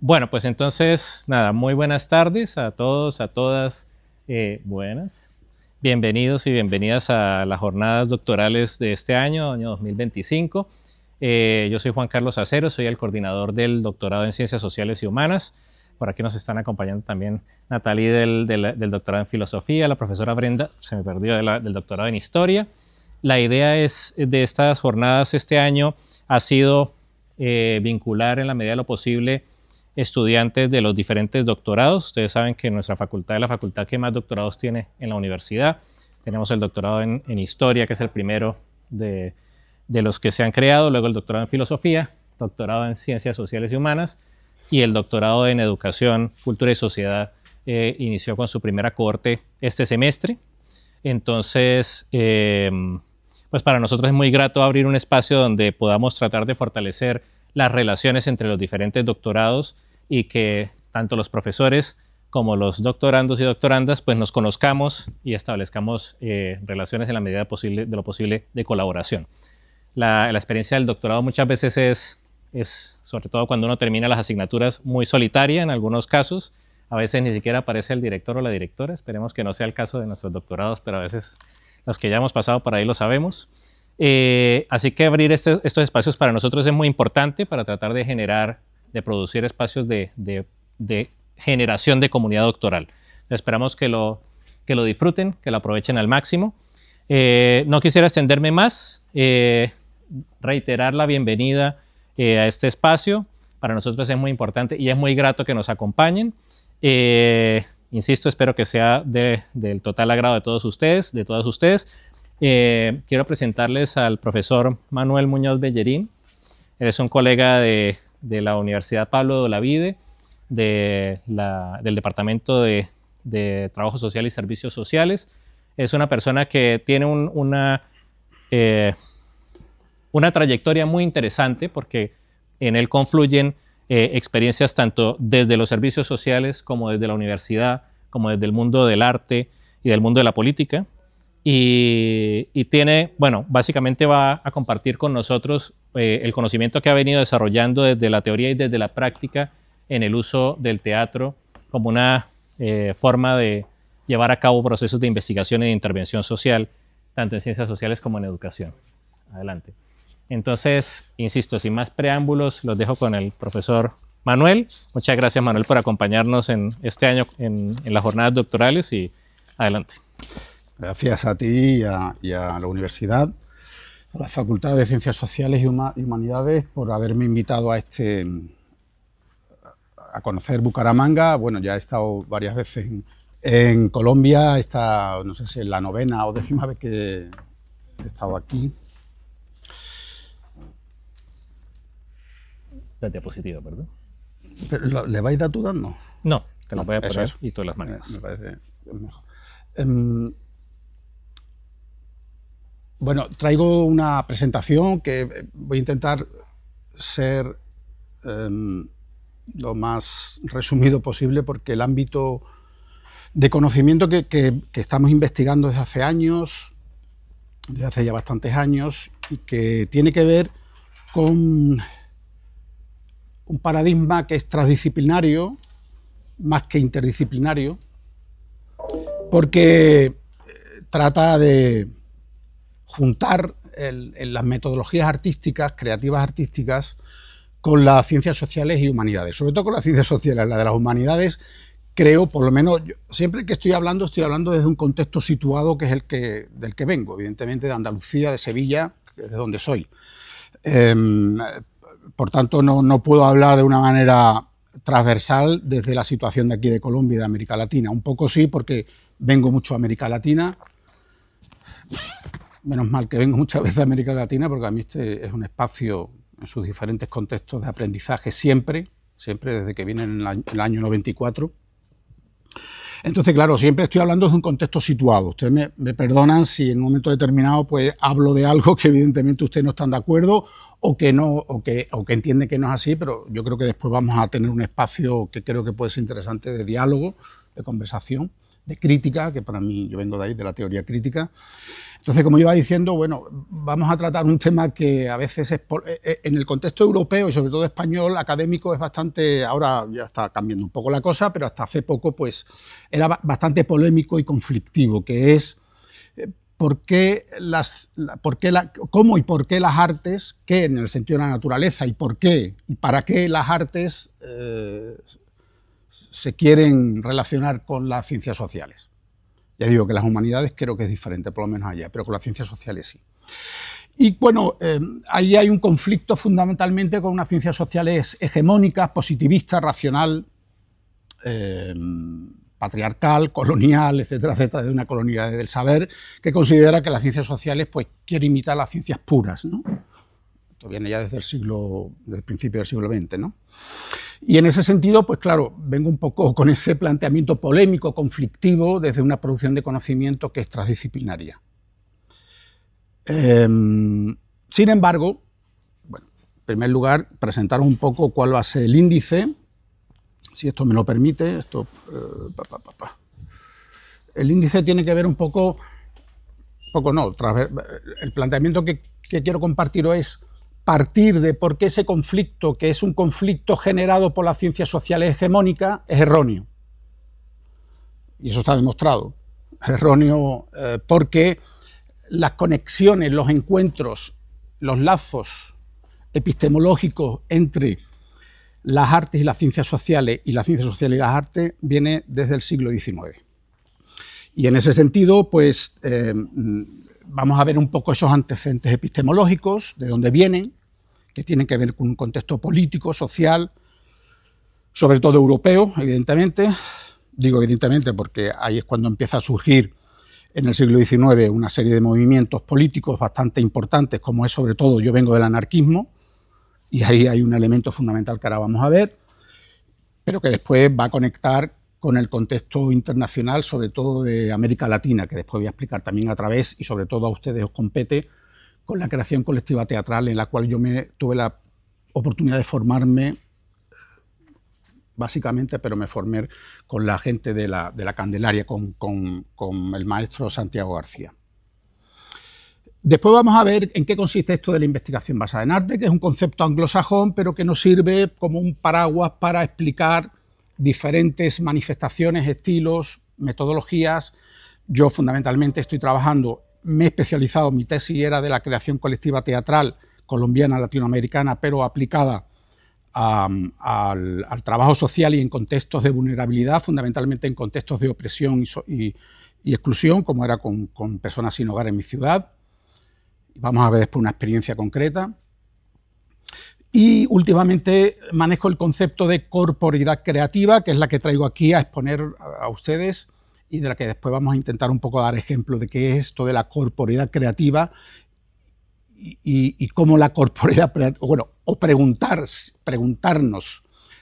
Bueno, pues entonces, nada, muy buenas tardes a todos, a todas. Buenas. Bienvenidos y bienvenidas a las jornadas doctorales de este año 2025. Yo soy Juan Carlos Acero, soy el coordinador del doctorado en Ciencias Sociales y Humanas. Por aquí nos están acompañando también Natalie del doctorado en Filosofía, la profesora Brenda, se me perdió, del doctorado en Historia. La idea de estas jornadas este año ha sido vincular en la medida de lo posible estudiantes de los diferentes doctorados. Ustedes saben que nuestra facultad es la facultad que más doctorados tiene en la universidad. Tenemos el doctorado en Historia, que es el primero de los que se han creado, luego el doctorado en Filosofía, doctorado en Ciencias Sociales y Humanas, y el doctorado en Educación, Cultura y Sociedad inició con su primera cohorte este semestre. Entonces, pues para nosotros es muy grato abrir un espacio donde podamos tratar de fortalecer las relaciones entre los diferentes doctorados y que tanto los profesores como los doctorandos y doctorandas pues nos conozcamos y establezcamos relaciones en la medida de lo posible de colaboración. La experiencia del doctorado muchas veces es, sobre todo cuando uno termina las asignaturas, muy solitaria en algunos casos. A veces ni siquiera aparece el director o la directora. Esperemos que no sea el caso de nuestros doctorados, pero a veces los que ya hemos pasado por ahí lo sabemos. Así que abrir estos espacios para nosotros es muy importante para tratar de generar, de producir espacios de generación de comunidad doctoral. Esperamos que lo disfruten, que lo aprovechen al máximo. No quisiera extenderme más, reiterar la bienvenida a este espacio. Para nosotros es muy importante y es muy grato que nos acompañen. Insisto, espero que sea del total agrado de todos ustedes, de todas ustedes. Quiero presentarles al profesor Manuel Muñoz Bellerín. Él es un colega de la Universidad Pablo de Olavide, del Departamento de Trabajo Social y Servicios Sociales. Es una persona que tiene una trayectoria muy interesante porque en él confluyen experiencias tanto desde los servicios sociales como desde la universidad, como desde el mundo del arte y del mundo de la política. Y tiene, bueno, básicamente va a compartir con nosotros el conocimiento que ha venido desarrollando desde la teoría y desde la práctica en el uso del teatro como una forma de llevar a cabo procesos de investigación y de intervención social, tanto en ciencias sociales como en educación. Adelante. Entonces, insisto, sin más preámbulos, los dejo con el profesor Manuel. Muchas gracias, Manuel, por acompañarnos en este año en las jornadas doctorales y adelante. Gracias a ti y a la universidad, a la Facultad de Ciencias Sociales y Humanidades por haberme invitado a conocer Bucaramanga. Bueno, ya he estado varias veces en Colombia, no sé si es la 9ª o 10ª vez que he estado aquí. La diapositiva, ¿verdad? ¿Pero le vais dando? No, te la voy a poner eso. y tú las maneras. Me parece mejor. Bueno, traigo una presentación que voy a intentar ser lo más resumido posible porque el ámbito de conocimiento que estamos investigando desde hace años, desde hace ya bastantes años, y que tiene que ver con un paradigma que es transdisciplinario más que interdisciplinario, porque trata de juntar las metodologías artísticas, creativas artísticas, con las ciencias sociales y humanidades. Sobre todo con las ciencias sociales. La de las humanidades, creo, por lo menos, siempre que estoy hablando desde un contexto situado que es del que vengo, evidentemente de Andalucía, de Sevilla, que es de donde soy. Por tanto, no puedo hablar de una manera transversal desde la situación de aquí de Colombia y de América Latina. Un poco sí, porque vengo mucho a América Latina. Menos mal que vengo muchas veces a América Latina, porque a mí este es un espacio en sus diferentes contextos de aprendizaje siempre desde que vine en el año 94. Entonces, claro, siempre estoy hablando de un contexto situado. Ustedes me perdonan si en un momento determinado pues hablo de algo que evidentemente ustedes no están de acuerdo o que entienden que no es así, pero yo creo que después vamos a tener un espacio que creo que puede ser interesante de diálogo, de conversación, de crítica, que para mí, yo vengo de ahí, de la teoría crítica. Entonces, como iba diciendo, bueno, vamos a tratar un tema que a veces es, en el contexto europeo y sobre todo español, académico, es bastante, ahora ya está cambiando un poco la cosa, pero hasta hace poco pues era bastante polémico y conflictivo, que es cómo y por qué las artes, qué en el sentido de la naturaleza y por qué y para qué las artes se quieren relacionar con las ciencias sociales. Ya digo que las humanidades creo que es diferente, por lo menos allá, pero con las ciencias sociales sí. Y bueno, ahí hay un conflicto fundamentalmente con unas ciencias sociales hegemónicas, positivistas, racional, patriarcal, colonial, etcétera, etcétera, de una colonialidad del saber, que considera que las ciencias sociales pues quiere imitar las ciencias puras, ¿no? Esto viene ya desde el principio del siglo XX, ¿no? Y en ese sentido, pues claro, vengo un poco con ese planteamiento polémico, conflictivo, desde una producción de conocimiento que es transdisciplinaria. Sin embargo, bueno, en primer lugar, presentaros un poco cuál va a ser el índice, si esto me lo permite. El índice tiene que ver un poco no, el planteamiento que quiero compartiros es partir de por qué ese conflicto, que es un conflicto generado por las ciencias sociales hegemónicas, es erróneo. Y eso está demostrado. Es erróneo porque las conexiones, los encuentros, los lazos epistemológicos entre las artes y las ciencias sociales y las las artes viene desde el siglo XIX. Y en ese sentido, pues vamos a ver un poco esos antecedentes epistemológicos, de dónde vienen, que tienen que ver con un contexto político, social, sobre todo europeo, evidentemente. Digo evidentemente porque ahí es cuando empieza a surgir en el siglo XIX una serie de movimientos políticos bastante importantes, como es sobre todo, yo vengo del anarquismo, y ahí hay un elemento fundamental que ahora vamos a ver, pero que después va a conectar con el contexto internacional, sobre todo de América Latina, que después voy a explicar también a través, y sobre todo a ustedes os compete, con la creación colectiva teatral, en la cual yo tuve la oportunidad de formarme, básicamente, pero me formé con la gente de la Candelaria, con el maestro Santiago García. Después vamos a ver en qué consiste esto de la investigación basada en arte, que es un concepto anglosajón, pero que nos sirve como un paraguas para explicar diferentes manifestaciones, estilos, metodologías. Yo fundamentalmente estoy trabajando, me he especializado, mi tesis era de la creación colectiva teatral colombiana, latinoamericana, pero aplicada al trabajo social y en contextos de vulnerabilidad, fundamentalmente en contextos de opresión y exclusión, como era con personas sin hogar en mi ciudad. Vamos a ver después una experiencia concreta. Y últimamente manejo el concepto de corporeidad creativa, que es la que traigo aquí a exponer a ustedes y de la que después vamos a intentar un poco dar ejemplo de qué es esto de la corporeidad creativa y cómo la corporeidad, bueno, o preguntarnos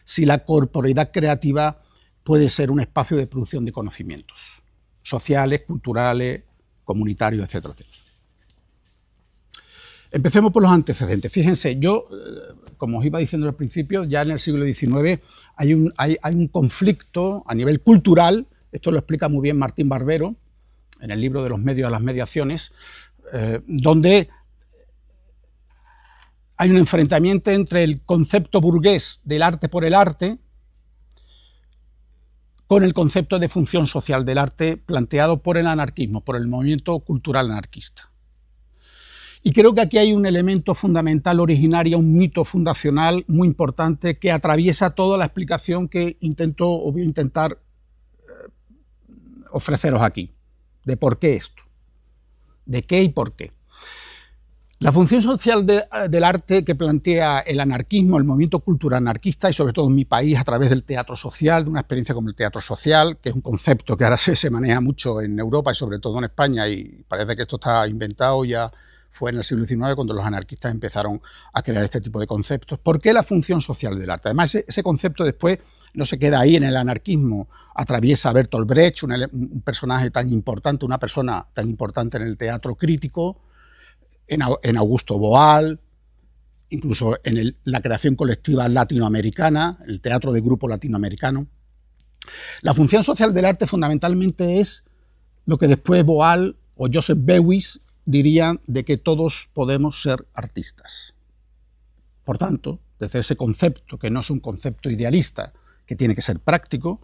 si la corporeidad creativa puede ser un espacio de producción de conocimientos sociales, culturales, comunitarios, etcétera, etcétera. Empecemos por los antecedentes. Fíjense, yo, como os iba diciendo al principio, ya en el siglo XIX hay un conflicto a nivel cultural, esto lo explica muy bien Martín Barbero, en el libro de los medios a las mediaciones, donde hay un enfrentamiento entre el concepto burgués del arte por el arte con el concepto de función social del arte planteado por el anarquismo, por el movimiento cultural anarquista. Y creo que aquí hay un elemento fundamental, originario, un mito fundacional muy importante que atraviesa toda la explicación que voy a intentar ofreceros aquí, de por qué esto, de qué y por qué. La función social del arte que plantea el anarquismo, el movimiento cultural anarquista y sobre todo en mi país a través del teatro social, de una experiencia como el teatro social, que es un concepto que ahora se maneja mucho en Europa y sobre todo en España, y parece que esto está inventado ya. Fue en el siglo XIX cuando los anarquistas empezaron a crear este tipo de conceptos. ¿Por qué la función social del arte? Además, ese concepto después no se queda ahí en el anarquismo. Atraviesa a Bertolt Brecht, un personaje tan importante, una persona tan importante en el teatro crítico, en Augusto Boal, incluso en la creación colectiva latinoamericana, el teatro de grupo latinoamericano. La función social del arte fundamentalmente es lo que después Boal o Joseph Beuys dirían de que todos podemos ser artistas. Por tanto, desde ese concepto, que no es un concepto idealista, que tiene que ser práctico,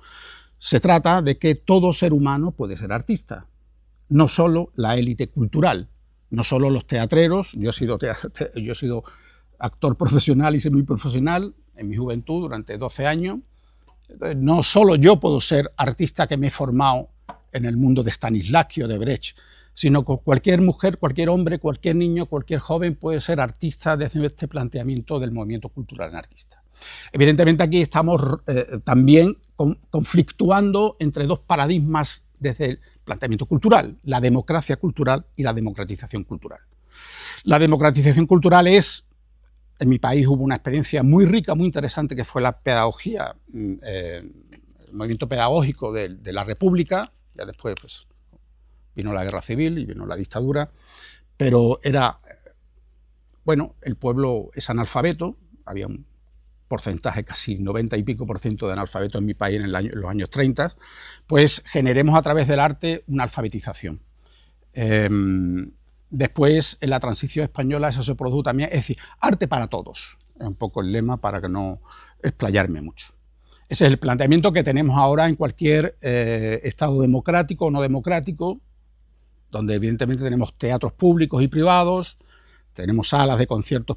se trata de que todo ser humano puede ser artista, no solo la élite cultural, no solo los teatreros. Yo he sido actor profesional y semiprofesional en mi juventud durante 12 años. No solo yo puedo ser artista que me he formado en el mundo de Stanislavski o de Brecht, sino que cualquier mujer, cualquier hombre, cualquier niño, cualquier joven puede ser artista desde este planteamiento del movimiento cultural anarquista. Evidentemente aquí estamos también conflictuando entre dos paradigmas desde el planteamiento cultural, la democracia cultural y la democratización cultural. La democratización cultural es, en mi país hubo una experiencia muy rica, muy interesante, que fue la pedagogía, el movimiento pedagógico de la República. Ya después pues, vino la guerra civil y vino la dictadura, pero era, bueno, el pueblo es analfabeto, había un porcentaje, casi 90 y pico % de analfabetos en mi país en los años 30, pues generemos a través del arte una alfabetización. Después, en la transición española, eso se produjo también, es decir, arte para todos, es un poco el lema para que no explayarme mucho. Ese es el planteamiento que tenemos ahora en cualquier Estado democrático o no democrático, donde evidentemente tenemos teatros públicos y privados, tenemos salas de conciertos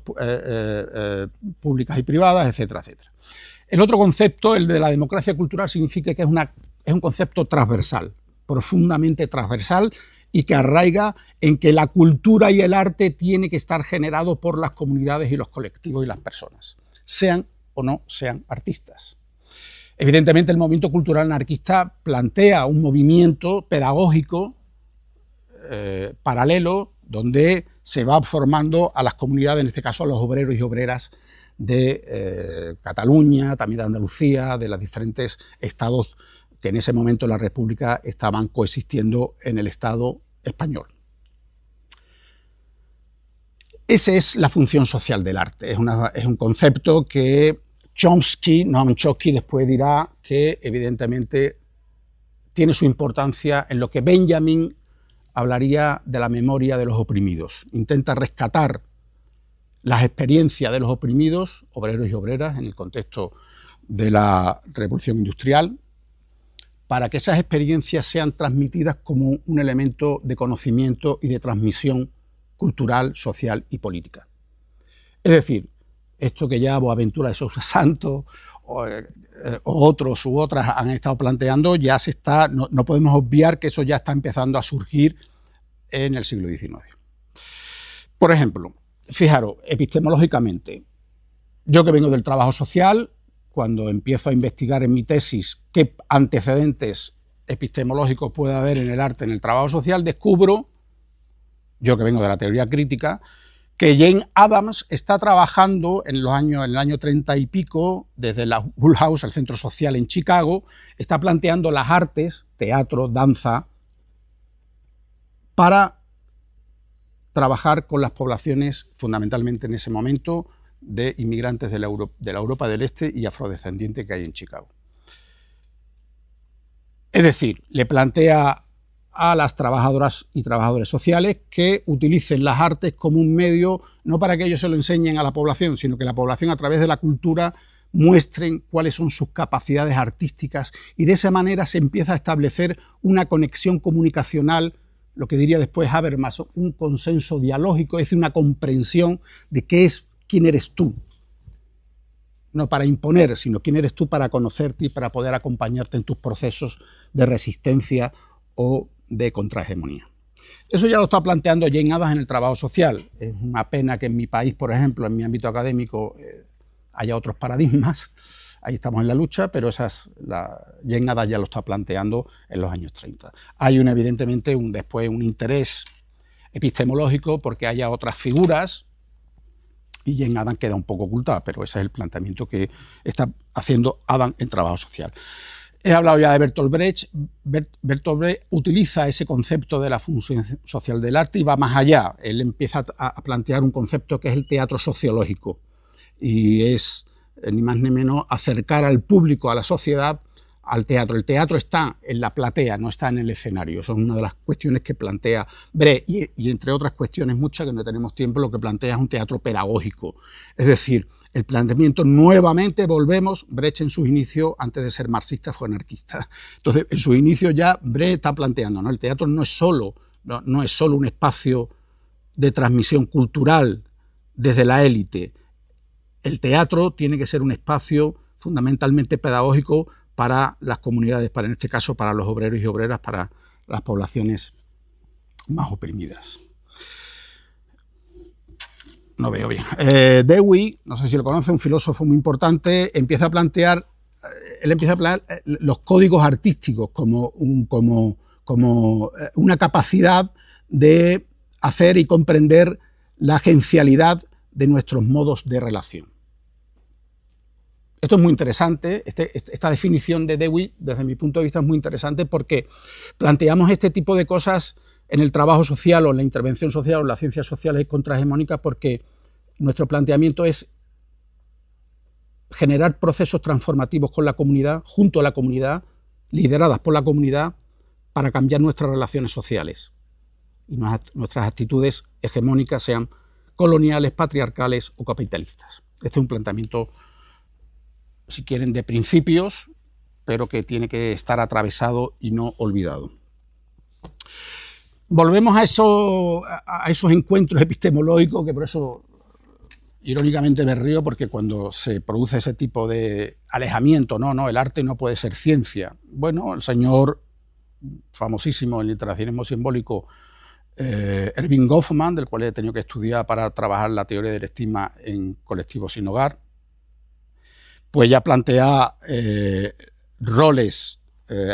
públicas y privadas, etcétera, etcétera. El otro concepto, el de la democracia cultural, significa que es un concepto transversal, profundamente transversal, y que arraiga en que la cultura y el arte tiene que estar generado por las comunidades y los colectivos y las personas, sean o no sean artistas. Evidentemente el movimiento cultural anarquista plantea un movimiento pedagógico paralelo, donde se va formando a las comunidades, en este caso a los obreros y obreras de Cataluña, también de Andalucía, de los diferentes estados que en ese momento en la República estaban coexistiendo en el Estado español. Esa es la función social del arte. Es un concepto que Noam Chomsky después dirá que evidentemente tiene su importancia en lo que Benjamin hablaría de la memoria de los oprimidos. Intenta rescatar las experiencias de los oprimidos, obreros y obreras, en el contexto de la Revolución Industrial, para que esas experiencias sean transmitidas como un elemento de conocimiento y de transmisión cultural, social y política. Es decir, esto que ya Boaventura de Sousa Santos o otros u otras han estado planteando, ya se está, no podemos obviar que eso ya está empezando a surgir en el siglo XIX. Por ejemplo, fijaros, epistemológicamente, yo que vengo del trabajo social, cuando empiezo a investigar en mi tesis qué antecedentes epistemológicos puede haber en el arte, en el trabajo social, descubro, yo que vengo de la teoría crítica, que Jane Addams está trabajando en el año 30 y pico, desde la Hull House, el centro social en Chicago, está planteando las artes, teatro, danza, para trabajar con las poblaciones, fundamentalmente en ese momento, de inmigrantes de la Europa del Este y afrodescendientes que hay en Chicago. Es decir, le plantea a las trabajadoras y trabajadores sociales que utilicen las artes como un medio, no para que ellos se lo enseñen a la población, sino que la población a través de la cultura muestren cuáles son sus capacidades artísticas, y de esa manera se empieza a establecer una conexión comunicacional, lo que diría después Habermas, un consenso dialógico, es decir, una comprensión de quién eres tú. No para imponer, sino quién eres tú para conocerte y para poder acompañarte en tus procesos de resistencia o de contrahegemonía. Eso ya lo está planteando Jane Addams en el trabajo social. Es una pena que en mi país, por ejemplo, en mi ámbito académico, haya otros paradigmas. Ahí estamos en la lucha, pero Jane Addams ya lo está planteando en los años 30. Hay evidentemente después un interés epistemológico porque haya otras figuras, y Jane Addams queda un poco ocultada, pero ese es el planteamiento que está haciendo Addams en trabajo social. He hablado ya de Bertolt Brecht. Bertolt Brecht utiliza ese concepto de la función social del arte y va más allá. Él empieza a plantear un concepto que es el teatro sociológico, y es ni más ni menos acercar al público, a la sociedad, al teatro. El teatro está en la platea, no está en el escenario. Eso es una de las cuestiones que plantea Brecht y entre otras cuestiones muchas que no tenemos tiempo, lo que plantea es un teatro pedagógico. Es decir, el planteamiento nuevamente, volvemos, Brecht en sus inicios, antes de ser marxista, fue anarquista. Entonces, en sus inicios ya Brecht está planteando, ¿no? El teatro no es solo un espacio de transmisión cultural desde la élite. El teatro tiene que ser un espacio fundamentalmente pedagógico para las comunidades, en este caso para los obreros y obreras, para las poblaciones más oprimidas. No veo bien. Dewey, no sé si lo conoce, un filósofo muy importante, empieza a plantear los códigos artísticos como una capacidad de hacer y comprender la agencialidad de nuestros modos de relación. Esto es muy interesante, esta definición de Dewey, desde mi punto de vista, es muy interesante porque planteamos este tipo de cosas en el trabajo social o en la intervención social o en las ciencias sociales contrahegemónicas porque nuestro planteamiento es generar procesos transformativos con la comunidad, junto a la comunidad, lideradas por la comunidad, para cambiar nuestras relaciones sociales y nuestras actitudes hegemónicas sean coloniales, patriarcales o capitalistas. Este es un planteamiento, si quieren, de principios, pero que tiene que estar atravesado y no olvidado. Volvemos a esos encuentros epistemológicos, que por eso irónicamente me río, porque cuando se produce ese tipo de alejamiento, no, el arte no puede ser ciencia. Bueno, el señor famosísimo en el literacionismo simbólico, Erving Goffman, del cual he tenido que estudiar para trabajar la teoría del estigma en colectivos sin hogar, pues ya plantea roles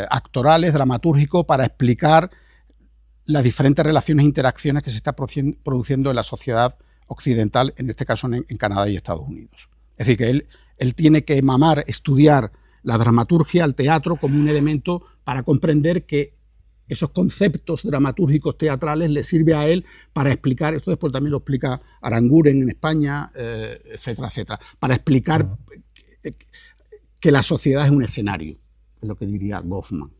actorales, dramatúrgicos, para explicar las diferentes relaciones e interacciones que se están produciendo en la sociedad occidental, en este caso en Canadá y Estados Unidos. Es decir, que él tiene que estudiar la dramaturgia, el teatro, como un elemento para comprender que esos conceptos dramatúrgicos teatrales le sirve a él para explicar, esto después también lo explica Aranguren en España, etcétera, etcétera, para explicar que la sociedad es un escenario, es lo que diría Goffman.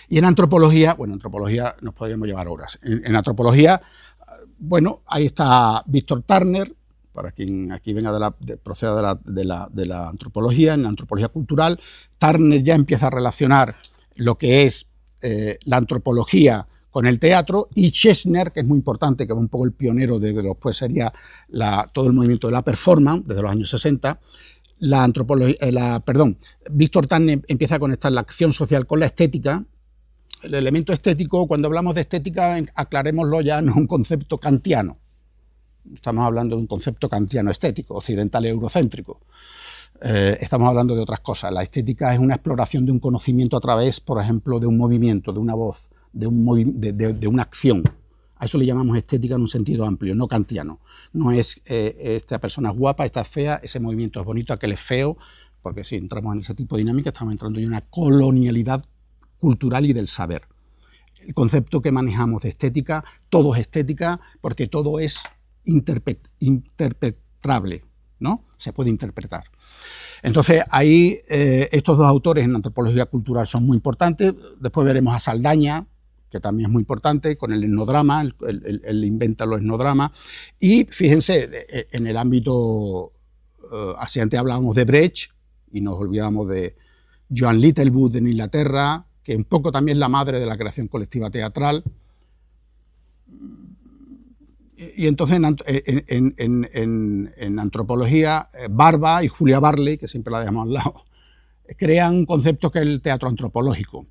Y en antropología, bueno, en antropología nos podríamos llevar horas. En antropología, bueno, ahí está Víctor Turner, para quien aquí venga proceda de la antropología, en la antropología cultural. Turner ya empieza a relacionar lo que es la antropología con el teatro, y Schechner, que es muy importante, que es un poco el pionero de lo que después sería todo el movimiento de la performance, desde los años 60, Víctor Turner empieza a conectar la acción social con la estética. El elemento estético, cuando hablamos de estética, aclarémoslo, ya no es un concepto kantiano. Estamos hablando de un concepto kantiano estético, occidental e eurocéntrico. Estamos hablando de otras cosas. La estética es una exploración de un conocimiento a través, por ejemplo, de un movimiento, de una voz, de una acción. A eso le llamamos estética en un sentido amplio, no kantiano. No es esta persona es guapa, esta es fea, ese movimiento es bonito, aquel es feo, porque si entramos en ese tipo de dinámica estamos entrando en una colonialidad cultural y del saber. El concepto que manejamos de estética, todo es estética porque todo es interpretable, ¿no? Se puede interpretar. Entonces, ahí estos dos autores en antropología cultural son muy importantes. Después veremos a Saldaña, que también es muy importante, con el etnodrama, él inventa los etnodramas. Y fíjense, en el ámbito, así antes hablábamos de Brecht, y nos olvidamos de Joan Littlewood en Inglaterra, que un poco también es la madre de la creación colectiva teatral. Y entonces en antropología, Barba y Julia Barley, que siempre la dejamos al lado, crean un concepto que es el teatro antropológico,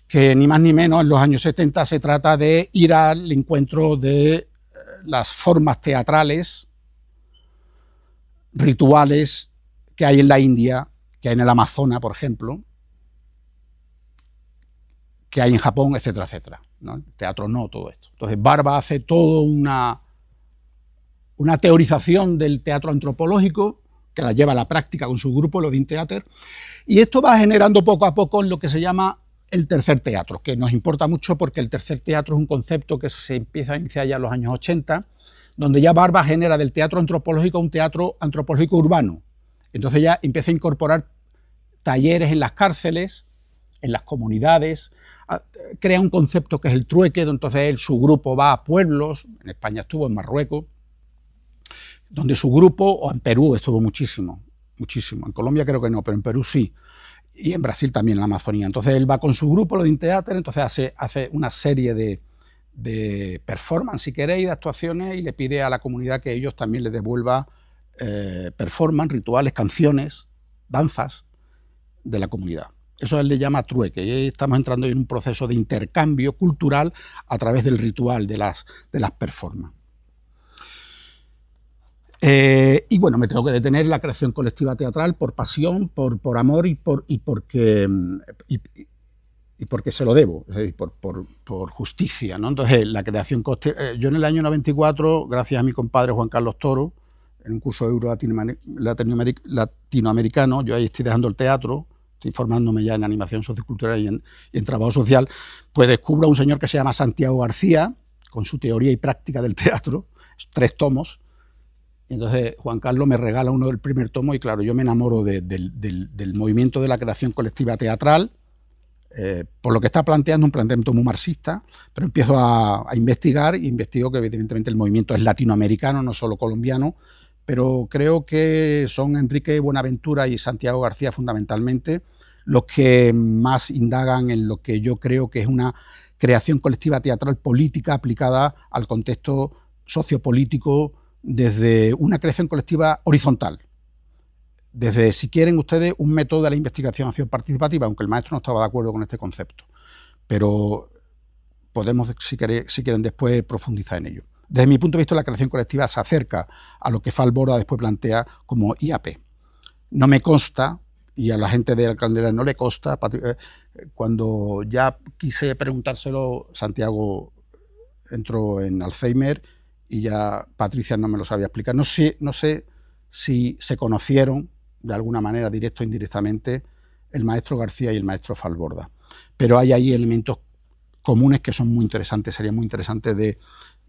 que ni más ni menos en los años 70 se trata de ir al encuentro de las formas teatrales, rituales que hay en la India, que hay en el Amazonas, por ejemplo, que hay en Japón, etcétera, etcétera, ¿no? El teatro no, todo esto. Entonces Barba hace toda una teorización del teatro antropológico, que la lleva a la práctica con su grupo, el Odin Theater, y esto va generando poco a poco en lo que se llama el tercer teatro, que nos importa mucho porque el tercer teatro es un concepto que se empieza a iniciar ya en los años 80, donde ya Barba genera del teatro antropológico un teatro antropológico urbano. Entonces ya empieza a incorporar talleres en las cárceles, en las comunidades, crea un concepto que es el trueque, entonces su grupo va a pueblos, en España estuvo, en Marruecos, donde su grupo, o en Perú estuvo muchísimo, en Colombia creo que no, pero en Perú sí, y en Brasil también, en la Amazonía. Entonces él va con su grupo, lo de Inteater, entonces hace una serie de performance, si queréis, de actuaciones, y le pide a la comunidad que ellos también les devuelva performance, rituales, canciones, danzas de la comunidad. Eso él le llama trueque, y estamos entrando en un proceso de intercambio cultural a través del ritual, de las performances. Y bueno, me tengo que detener en la creación colectiva teatral por pasión, por amor y porque se lo debo, es decir, por justicia, ¿no? Entonces, la creación yo en el año 94, gracias a mi compadre Juan Carlos Toro, en un curso de euro latinoamericano, yo ahí estoy dejando el teatro, estoy formándome ya en animación sociocultural y en trabajo social, pues descubro a un señor que se llama Santiago García, con su teoría y práctica del teatro, 3 tomos. Entonces Juan Carlos me regala uno del primer tomo y claro, yo me enamoro del movimiento de la creación colectiva teatral, por lo que está planteando, un planteamiento muy marxista, pero empiezo a investigar y investigo que evidentemente el movimiento es latinoamericano, no solo colombiano, pero creo que son Enrique Buenaventura y Santiago García fundamentalmente los que más indagan en lo que yo creo que es una creación colectiva teatral política aplicada al contexto sociopolítico desde una creación colectiva horizontal, desde, si quieren ustedes, un método de la investigación participativa, aunque el maestro no estaba de acuerdo con este concepto, pero podemos, si quieren, después profundizar en ello. Desde mi punto de vista, la creación colectiva se acerca a lo que Falborda después plantea como IAP. No me consta, y a la gente de la Candela no le consta, cuando ya quise preguntárselo, Santiago entró en Alzheimer y ya Patricia no me lo sabía explicar. No sé si se conocieron de alguna manera, directo o indirectamente, el maestro García y el maestro Falborda. Pero hay ahí elementos comunes que son muy interesantes, sería muy interesante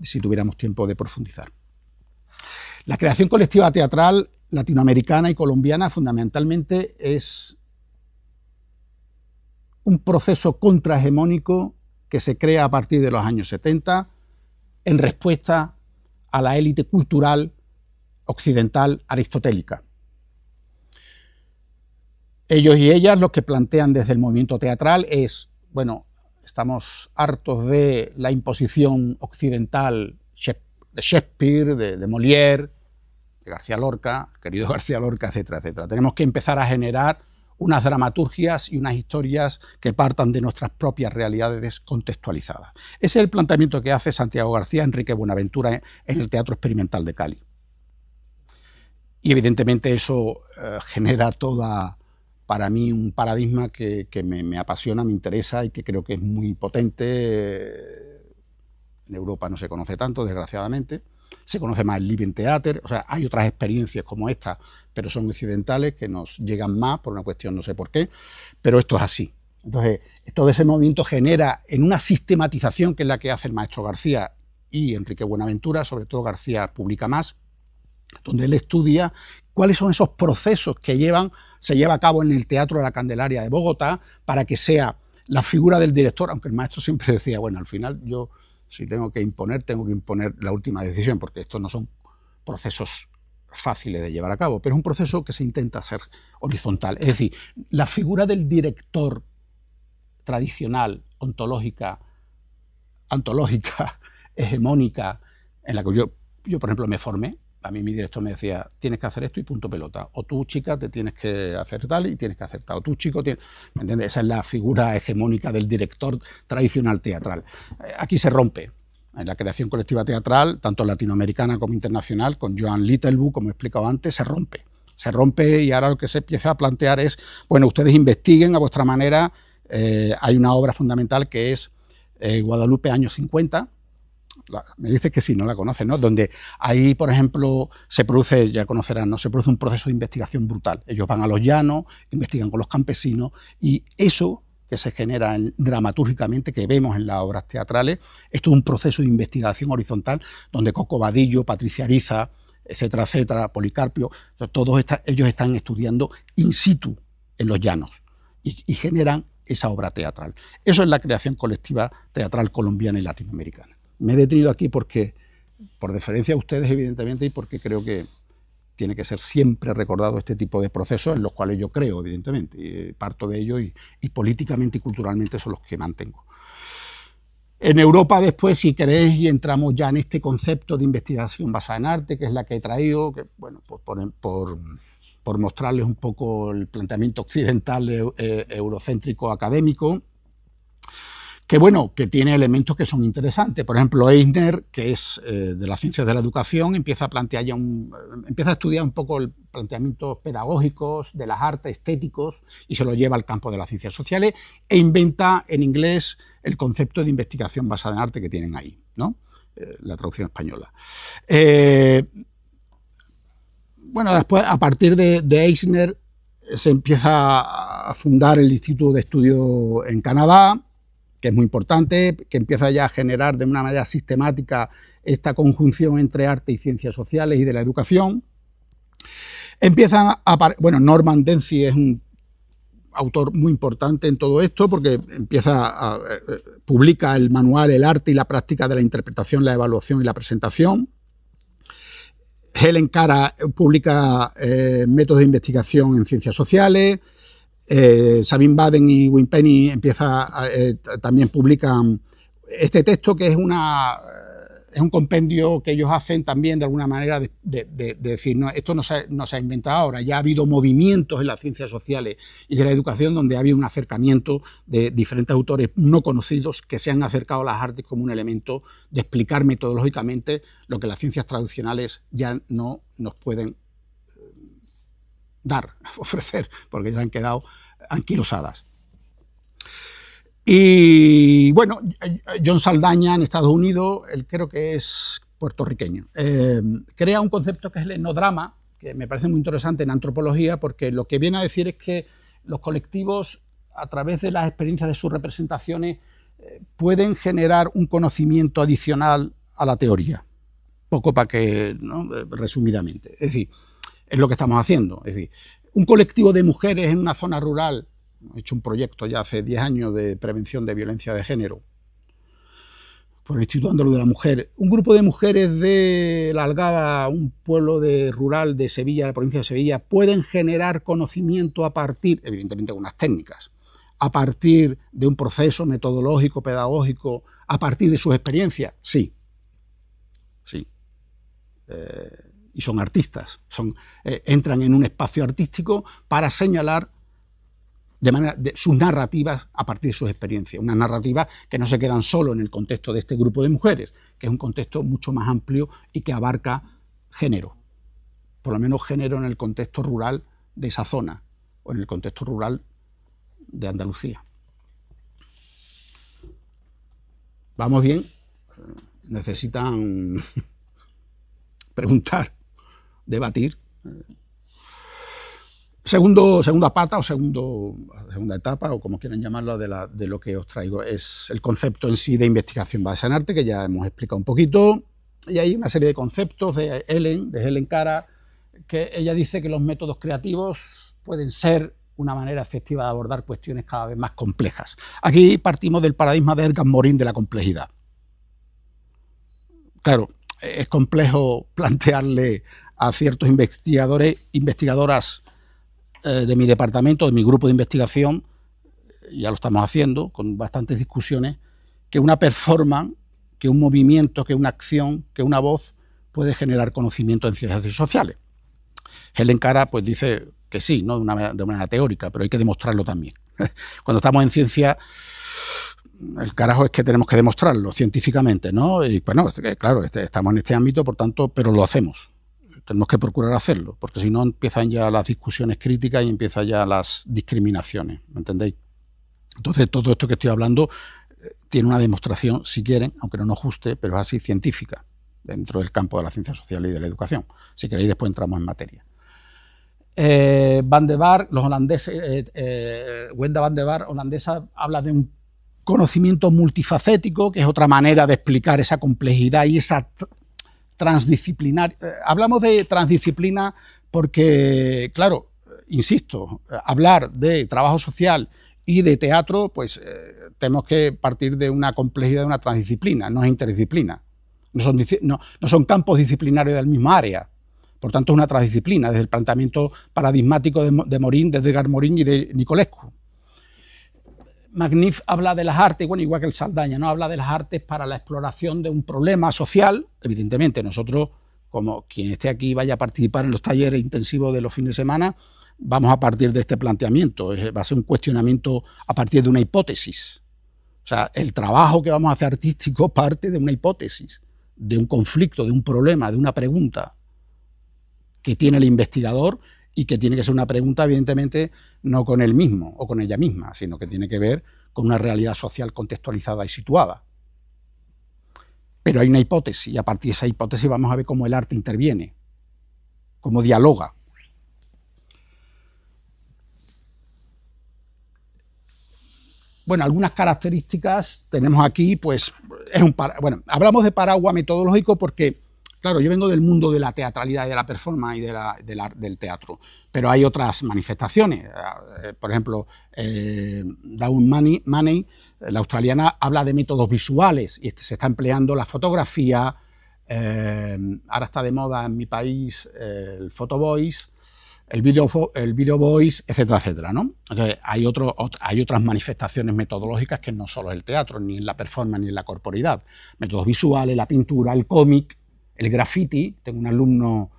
si tuviéramos tiempo de profundizar. La creación colectiva teatral latinoamericana y colombiana fundamentalmente es un proceso contrahegemónico que se crea a partir de los años 70 en respuesta a la élite cultural occidental aristotélica. Ellos y ellas lo que plantean desde el movimiento teatral es, bueno, estamos hartos de la imposición occidental de Shakespeare, de Molière, de García Lorca, querido García Lorca, etcétera, etcétera. Tenemos que empezar a generar unas dramaturgias y unas historias que partan de nuestras propias realidades descontextualizadas. Ese es el planteamiento que hace Santiago García, Enrique Buenaventura en el Teatro Experimental de Cali. Y evidentemente eso genera para mí un paradigma que me apasiona, me interesa y que creo que es muy potente. En Europa no se conoce tanto, desgraciadamente. Se conoce más el Living Theater, o sea, hay otras experiencias como esta, pero son occidentales que nos llegan más por una cuestión no sé por qué, pero esto es así. Entonces, todo ese movimiento genera en una sistematización que es la que hace el maestro García y Enrique Buenaventura, sobre todo García publica más, donde él estudia cuáles son esos procesos que se lleva a cabo en el Teatro de la Candelaria de Bogotá para que sea la figura del director, aunque el maestro siempre decía, bueno, al final yo si tengo que imponer la última decisión, porque estos no son procesos fáciles de llevar a cabo, pero es un proceso que se intenta hacer horizontal. Es decir, la figura del director tradicional, ontológica, hegemónica, en la que yo por ejemplo, me formé. A mí mi director me decía, tienes que hacer esto y punto pelota. O tú, chica, te tienes que hacer tal y tienes que hacer tal. O tú, chico, ¿me entiendes? Esa es la figura hegemónica del director tradicional teatral. Aquí se rompe. En la creación colectiva teatral, tanto latinoamericana como internacional, con Joan Littlebrook, como he explicado antes, se rompe. Se rompe y ahora lo que se empieza a plantear es, bueno, ustedes investiguen a vuestra manera. Hay una obra fundamental que es Guadalupe, años 50, me dices que sí, no la conoces, ¿no? Donde ahí, por ejemplo, se produce, ya conocerán, ¿no? Se produce un proceso de investigación brutal. Ellos van a los llanos, investigan con los campesinos y eso que se genera dramatúrgicamente, que vemos en las obras teatrales, esto es un proceso de investigación horizontal donde Coco Vadillo, Patricia Ariza, etcétera, etcétera, Policarpio, todos ellos están estudiando in situ en los llanos y generan esa obra teatral. Eso es la creación colectiva teatral colombiana y latinoamericana. Me he detenido aquí porque, por deferencia a ustedes, evidentemente, y porque creo que tiene que ser siempre recordado este tipo de procesos en los cuales yo creo, evidentemente, y parto de ello y políticamente y culturalmente son los que mantengo. En Europa después, si queréis, y entramos ya en este concepto de investigación basada en arte, que es la que he traído, que, bueno, pues por mostrarles un poco el planteamiento occidental eurocéntrico académico, que bueno, que tiene elementos que son interesantes. Por ejemplo, Eisner, que es de las ciencias de la educación, empieza a estudiar un poco el planteamientos pedagógicos de las artes, estéticos, y se lo lleva al campo de las ciencias sociales e inventa en inglés el concepto de investigación basada en arte que tienen ahí, ¿no? La traducción española. Bueno, después, a partir de Eisner, se empieza a fundar el Instituto de Estudio en Canadá, que es muy importante, que empieza ya a generar de una manera sistemática esta conjunción entre arte y ciencias sociales y de la educación. Bueno, Norman Dempsey es un autor muy importante en todo esto porque publica el manual El arte y la práctica de la interpretación, la evaluación y la presentación. Helen Cara publica métodos de investigación en ciencias sociales. Sabine Baden y Wim Penny también publican este texto, que es un compendio que ellos hacen también de alguna manera de decir, no, esto no se ha inventado ahora, ya ha habido movimientos en las ciencias sociales y de la educación donde ha habido un acercamiento de diferentes autores no conocidos que se han acercado a las artes como un elemento de explicar metodológicamente lo que las ciencias tradicionales ya no nos pueden ofrecer, porque ya han quedado anquilosadas. Y bueno, John Saldaña en Estados Unidos, él creo que es puertorriqueño, crea un concepto que es el etnodrama, que me parece muy interesante en antropología, porque lo que viene a decir es que los colectivos, a través de las experiencias de sus representaciones, pueden generar un conocimiento adicional a la teoría. Poco para que, ¿no? Resumidamente. Es decir, es lo que estamos haciendo. Es decir, un colectivo de mujeres en una zona rural, he hecho un proyecto ya hace 10 años de prevención de violencia de género por el Instituto Andaluz de la Mujer. Un grupo de mujeres de La Algaba, un pueblo rural de Sevilla, la provincia de Sevilla, pueden generar conocimiento a partir, evidentemente con unas técnicas, a partir de un proceso metodológico, pedagógico, a partir de sus experiencias. Sí. Y son artistas, entran en un espacio artístico para señalar sus narrativas a partir de sus experiencias. Unas narrativas que no se quedan solo en el contexto de este grupo de mujeres, que es un contexto mucho más amplio y que abarca género, por lo menos género en el contexto rural de esa zona o en el contexto rural de Andalucía. ¿Vamos bien? Necesitan preguntar, debatir. Segunda pata o segunda etapa, o como quieran llamarlo, de lo que os traigo, es el concepto en sí de investigación basada en arte, que ya hemos explicado un poquito, y hay una serie de conceptos de Helen Cara, que ella dice que los métodos creativos pueden ser una manera efectiva de abordar cuestiones cada vez más complejas. Aquí partimos del paradigma de Edgar Morin de la complejidad. Claro, es complejo plantearle a ciertos investigadoras de mi departamento, de mi grupo de investigación, ya lo estamos haciendo con bastantes discusiones, que una performance, que un movimiento, que una acción, que una voz puede generar conocimiento en ciencias sociales. Helen Cara pues dice que sí, ¿no? de manera teórica, pero hay que demostrarlo también. Cuando estamos en ciencia, el carajo es que tenemos que demostrarlo científicamente, ¿no? Y bueno, claro, estamos en este ámbito, por tanto, pero lo hacemos. Tenemos que procurar hacerlo, porque si no empiezan ya las discusiones críticas y empiezan ya las discriminaciones, ¿me entendéis? Entonces, todo esto que estoy hablando tiene una demostración, si quieren, aunque no nos guste, pero es así, científica, dentro del campo de la ciencia social y de la educación. Si queréis, después entramos en materia. Van de Waal, los holandeses, Wenda Van de Waal, holandesa, habla de un conocimiento multifacético, que es otra manera de explicar esa complejidad y esa transdisciplinar. Hablamos de transdisciplina porque, claro, insisto, hablar de trabajo social y de teatro, pues tenemos que partir de una complejidad, de una transdisciplina, no es interdisciplina. No son campos disciplinarios del mismo área. Por tanto, es una transdisciplina, desde el planteamiento paradigmático de Morin, de Edgar Morin y de Nicolescu. Magnif habla de las artes, bueno, igual que el Saldaña, ¿no? Habla de las artes para la exploración de un problema social. Evidentemente, nosotros, como quien esté aquí vaya a participar en los talleres intensivos de los fines de semana, vamos a partir de este planteamiento. Va a ser un cuestionamiento a partir de una hipótesis. O sea, el trabajo que vamos a hacer artístico parte de una hipótesis, de un conflicto, de un problema, de una pregunta que tiene el investigador y que tiene que ser una pregunta, evidentemente, no con él mismo o con ella misma, sino que tiene que ver con una realidad social contextualizada y situada. Pero hay una hipótesis y a partir de esa hipótesis vamos a ver cómo el arte interviene, cómo dialoga. Bueno, algunas características tenemos aquí, pues, bueno, hablamos de paraguas metodológico porque, claro, yo vengo del mundo de la teatralidad y de la performance y del teatro, pero hay otras manifestaciones. Por ejemplo, Dawn Maney, la australiana, habla de métodos visuales y se está empleando la fotografía. Ahora está de moda en mi país el photo voice, el video voice, etcétera, etcétera, ¿no? Entonces, hay otras manifestaciones metodológicas que no solo es el teatro, ni en la performance, ni en la corporidad. Métodos visuales, la pintura, el cómic, el graffiti. Tengo un alumno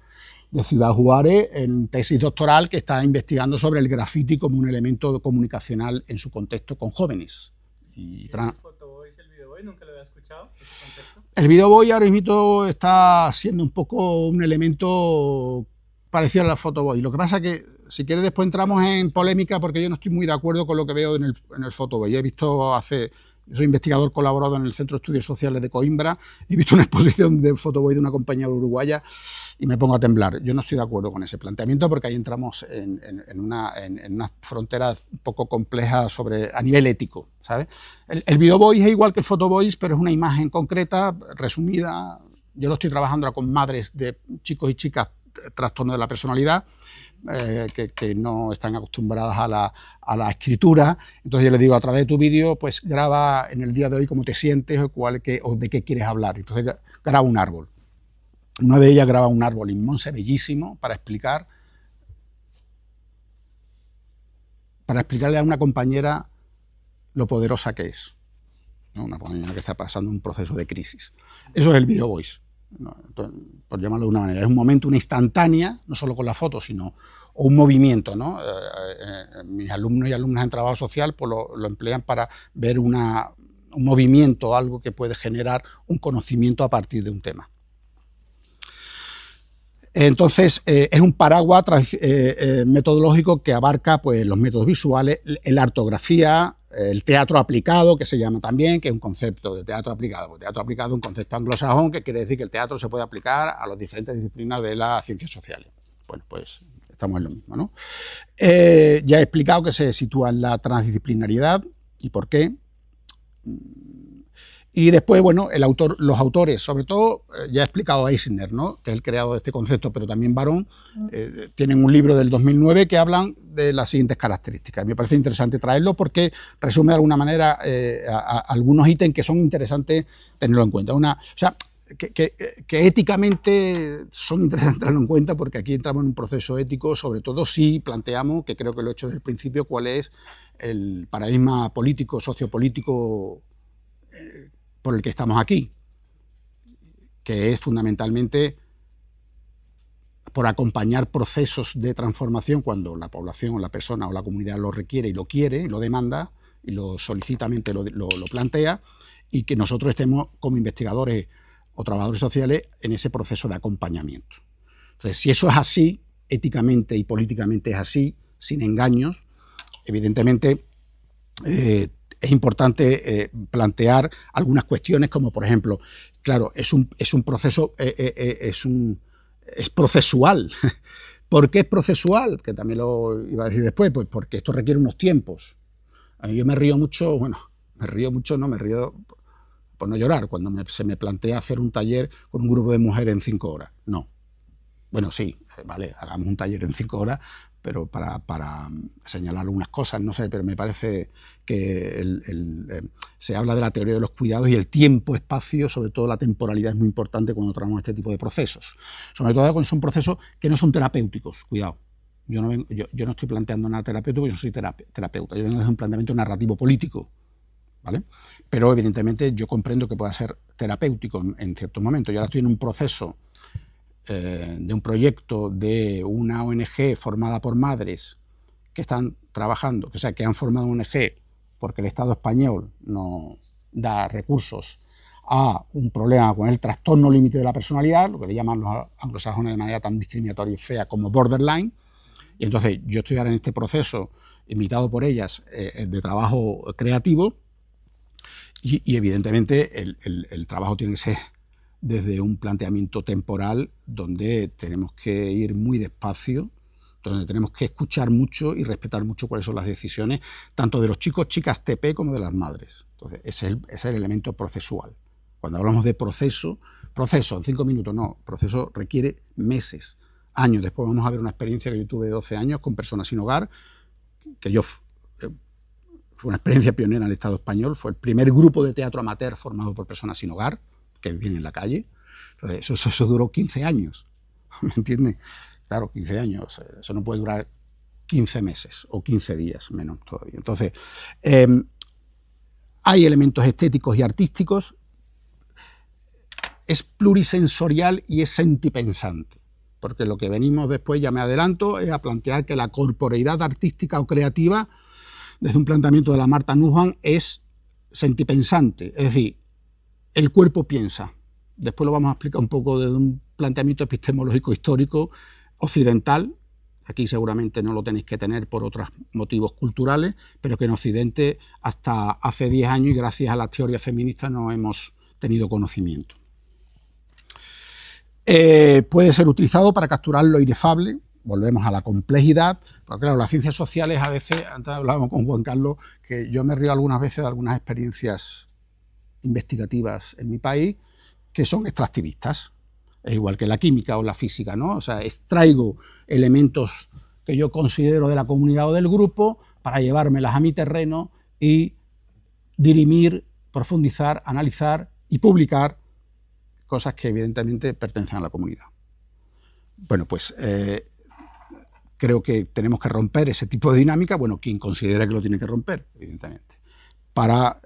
de Ciudad Juárez en tesis doctoral que está investigando sobre el graffiti como un elemento comunicacional en su contexto con jóvenes. ¿El photovoice, el video voice, nunca lo había escuchado, ese concepto? El video voice ahora mismo está siendo un poco un elemento parecido a la photo voice. Lo que pasa es que, si quieres, después entramos en polémica porque yo no estoy muy de acuerdo con lo que veo en el photo voice. Yo soy investigador colaborado en el Centro de Estudios Sociales de Coimbra, he visto una exposición de photo voice de una compañía uruguaya y me pongo a temblar. Yo no estoy de acuerdo con ese planteamiento porque ahí entramos en unas fronteras un poco complejas a nivel ético, ¿sabes? El video voice es igual que el photo voice, pero es una imagen concreta, resumida. Yo lo estoy trabajando ahora con madres de chicos y chicas trastorno de la personalidad, que no están acostumbradas a la escritura. Entonces yo les digo, a través de tu vídeo, pues graba en el día de hoy cómo te sientes o de qué quieres hablar. Entonces graba un árbol. Una de ellas graba un árbol inmenso, bellísimo, para explicarle a una compañera lo poderosa que es, ¿no? Una compañera que está pasando un proceso de crisis. Eso es el video voice, ¿no? Entonces, por llamarlo de una manera, es un momento, una instantánea, no solo con la foto, sino un movimiento, ¿no? Mis alumnos y alumnas en trabajo social pues lo emplean para ver un movimiento, algo que puede generar un conocimiento a partir de un tema. Entonces, es un paraguas metodológico que abarca, pues, los métodos visuales, la artografía, el teatro aplicado, que se llama también, que es un concepto de teatro aplicado. El teatro aplicado es un concepto anglosajón que quiere decir que el teatro se puede aplicar a las diferentes disciplinas de las ciencias sociales. Bueno, pues estamos en lo mismo, ¿no? Ya he explicado que se sitúa en la transdisciplinariedad y por qué. Y después, bueno, los autores, sobre todo, ya he explicado a Eisner, ¿no? Que es el creador de este concepto, pero también Barón, tienen un libro del 2009 que hablan de las siguientes características. Me parece interesante traerlo porque resume de alguna manera algunos ítems que son interesantes tenerlo en cuenta. O sea, que éticamente son interesantes tenerlo en cuenta porque aquí entramos en un proceso ético, sobre todo si planteamos, que creo que lo he hecho desde el principio, cuál es el paradigma político, sociopolítico por el que estamos aquí, que es fundamentalmente por acompañar procesos de transformación cuando la población o la persona o la comunidad lo requiere y lo quiere, y lo demanda y lo solicitamente lo plantea, y que nosotros estemos como investigadores o trabajadores sociales en ese proceso de acompañamiento. Entonces, si eso es así, éticamente y políticamente es así, sin engaños, evidentemente es importante plantear algunas cuestiones como, por ejemplo, claro, es un proceso, es procesual. ¿Por qué es procesual? Que también lo iba a decir después, pues porque esto requiere unos tiempos. Yo me río mucho, me río por no llorar, cuando se me plantea hacer un taller con un grupo de mujeres en 5 horas. No. Bueno, sí, vale, hagamos un taller en 5 horas, pero para señalar algunas cosas, no sé, pero me parece que se habla de la teoría de los cuidados y el tiempo-espacio, sobre todo la temporalidad, es muy importante cuando tratamos este tipo de procesos. Sobre todo cuando son procesos que no son terapéuticos, cuidado. Yo no estoy planteando nada terapéutico, yo no soy terapeuta, yo vengo desde un planteamiento narrativo político, ¿vale? Pero evidentemente yo comprendo que pueda ser terapéutico en ciertos momentos. Yo ahora estoy en un proceso de un proyecto de una ONG formada por madres que están trabajando, o sea, que han formado una ONG porque el Estado español no da recursos a un problema con el trastorno límite de la personalidad, lo que le llaman los anglosajones de manera tan discriminatoria y fea como borderline. Y entonces yo estoy ahora en este proceso, invitado por ellas, de trabajo creativo, y evidentemente el trabajo tiene que ser desde un planteamiento temporal donde tenemos que ir muy despacio, donde tenemos que escuchar mucho y respetar mucho cuáles son las decisiones, tanto de los chicos, chicas TP como de las madres. Entonces, ese es el elemento procesual. Cuando hablamos de proceso en 5 minutos, no, proceso requiere meses, años. Después vamos a ver una experiencia que yo tuve de 12 años con personas sin hogar, que fue una experiencia pionera en el Estado español, fue el primer grupo de teatro amateur formado por personas sin hogar, que viven en la calle. Entonces, eso duró 15 años, ¿me entiendes? Claro, 15 años, eso no puede durar 15 meses o 15 días, menos todavía. Entonces, hay elementos estéticos y artísticos, es plurisensorial y es sentipensante, porque lo que venimos después, ya me adelanto, es a plantear que la corporeidad artística o creativa, desde un planteamiento de la Martha Nussbaum, es sentipensante, es decir, el cuerpo piensa. Después lo vamos a explicar un poco desde un planteamiento epistemológico histórico occidental. Aquí seguramente no lo tenéis que tener por otros motivos culturales, pero que en Occidente hasta hace 10 años y gracias a las teorías feministas no hemos tenido conocimiento. Puede ser utilizado para capturar lo inefable. Volvemos a la complejidad, porque claro, las ciencias sociales a veces, antes hablábamos con Juan Carlos, que yo me río algunas veces de algunas experiencias investigativas en mi país que son extractivistas, es igual que la química o la física, ¿no? O sea, extraigo elementos que yo considero de la comunidad o del grupo para llevármelas a mi terreno y dirimir, profundizar, analizar y publicar cosas que evidentemente pertenecen a la comunidad. Bueno, pues creo que tenemos que romper ese tipo de dinámica, bueno, quien considera que lo tiene que romper, evidentemente, para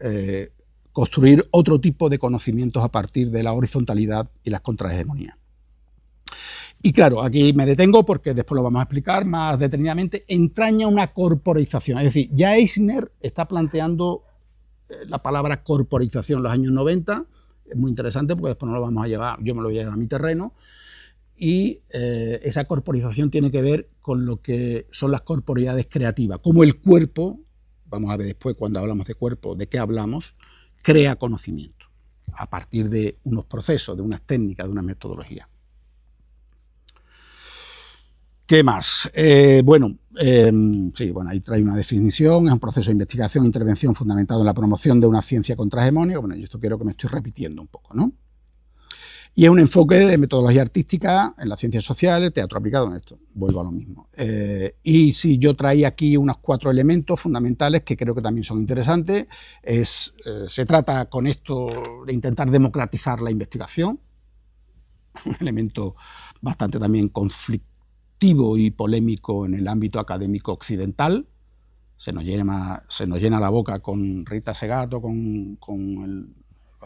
construir otro tipo de conocimientos a partir de la horizontalidad y las contrahegemonías. Y claro, aquí me detengo porque después lo vamos a explicar más detenidamente, entraña una corporización, es decir, ya Eisner está planteando la palabra corporización en los años 90, es muy interesante porque después no lo vamos a llevar, yo me lo llevo a mi terreno, y esa corporización tiene que ver con lo que son las corporeidades creativas, como el cuerpo, vamos a ver después cuando hablamos de cuerpo, de qué hablamos, crea conocimiento a partir de unos procesos, de unas técnicas, de una metodología. ¿Qué más? Sí, bueno, ahí trae una definición, es un proceso de investigación e intervención fundamentado en la promoción de una ciencia contrahegemónica. Bueno, y esto creo que me estoy repitiendo un poco, ¿no? Y es un enfoque de metodología artística en las ciencias sociales, teatro aplicado en esto, vuelvo a lo mismo. Y sí, yo traía aquí unos 4 elementos fundamentales que creo que también son interesantes. Se trata con esto de intentar democratizar la investigación, un elemento bastante también conflictivo y polémico en el ámbito académico occidental. Se nos llena la boca con Rita Segato, con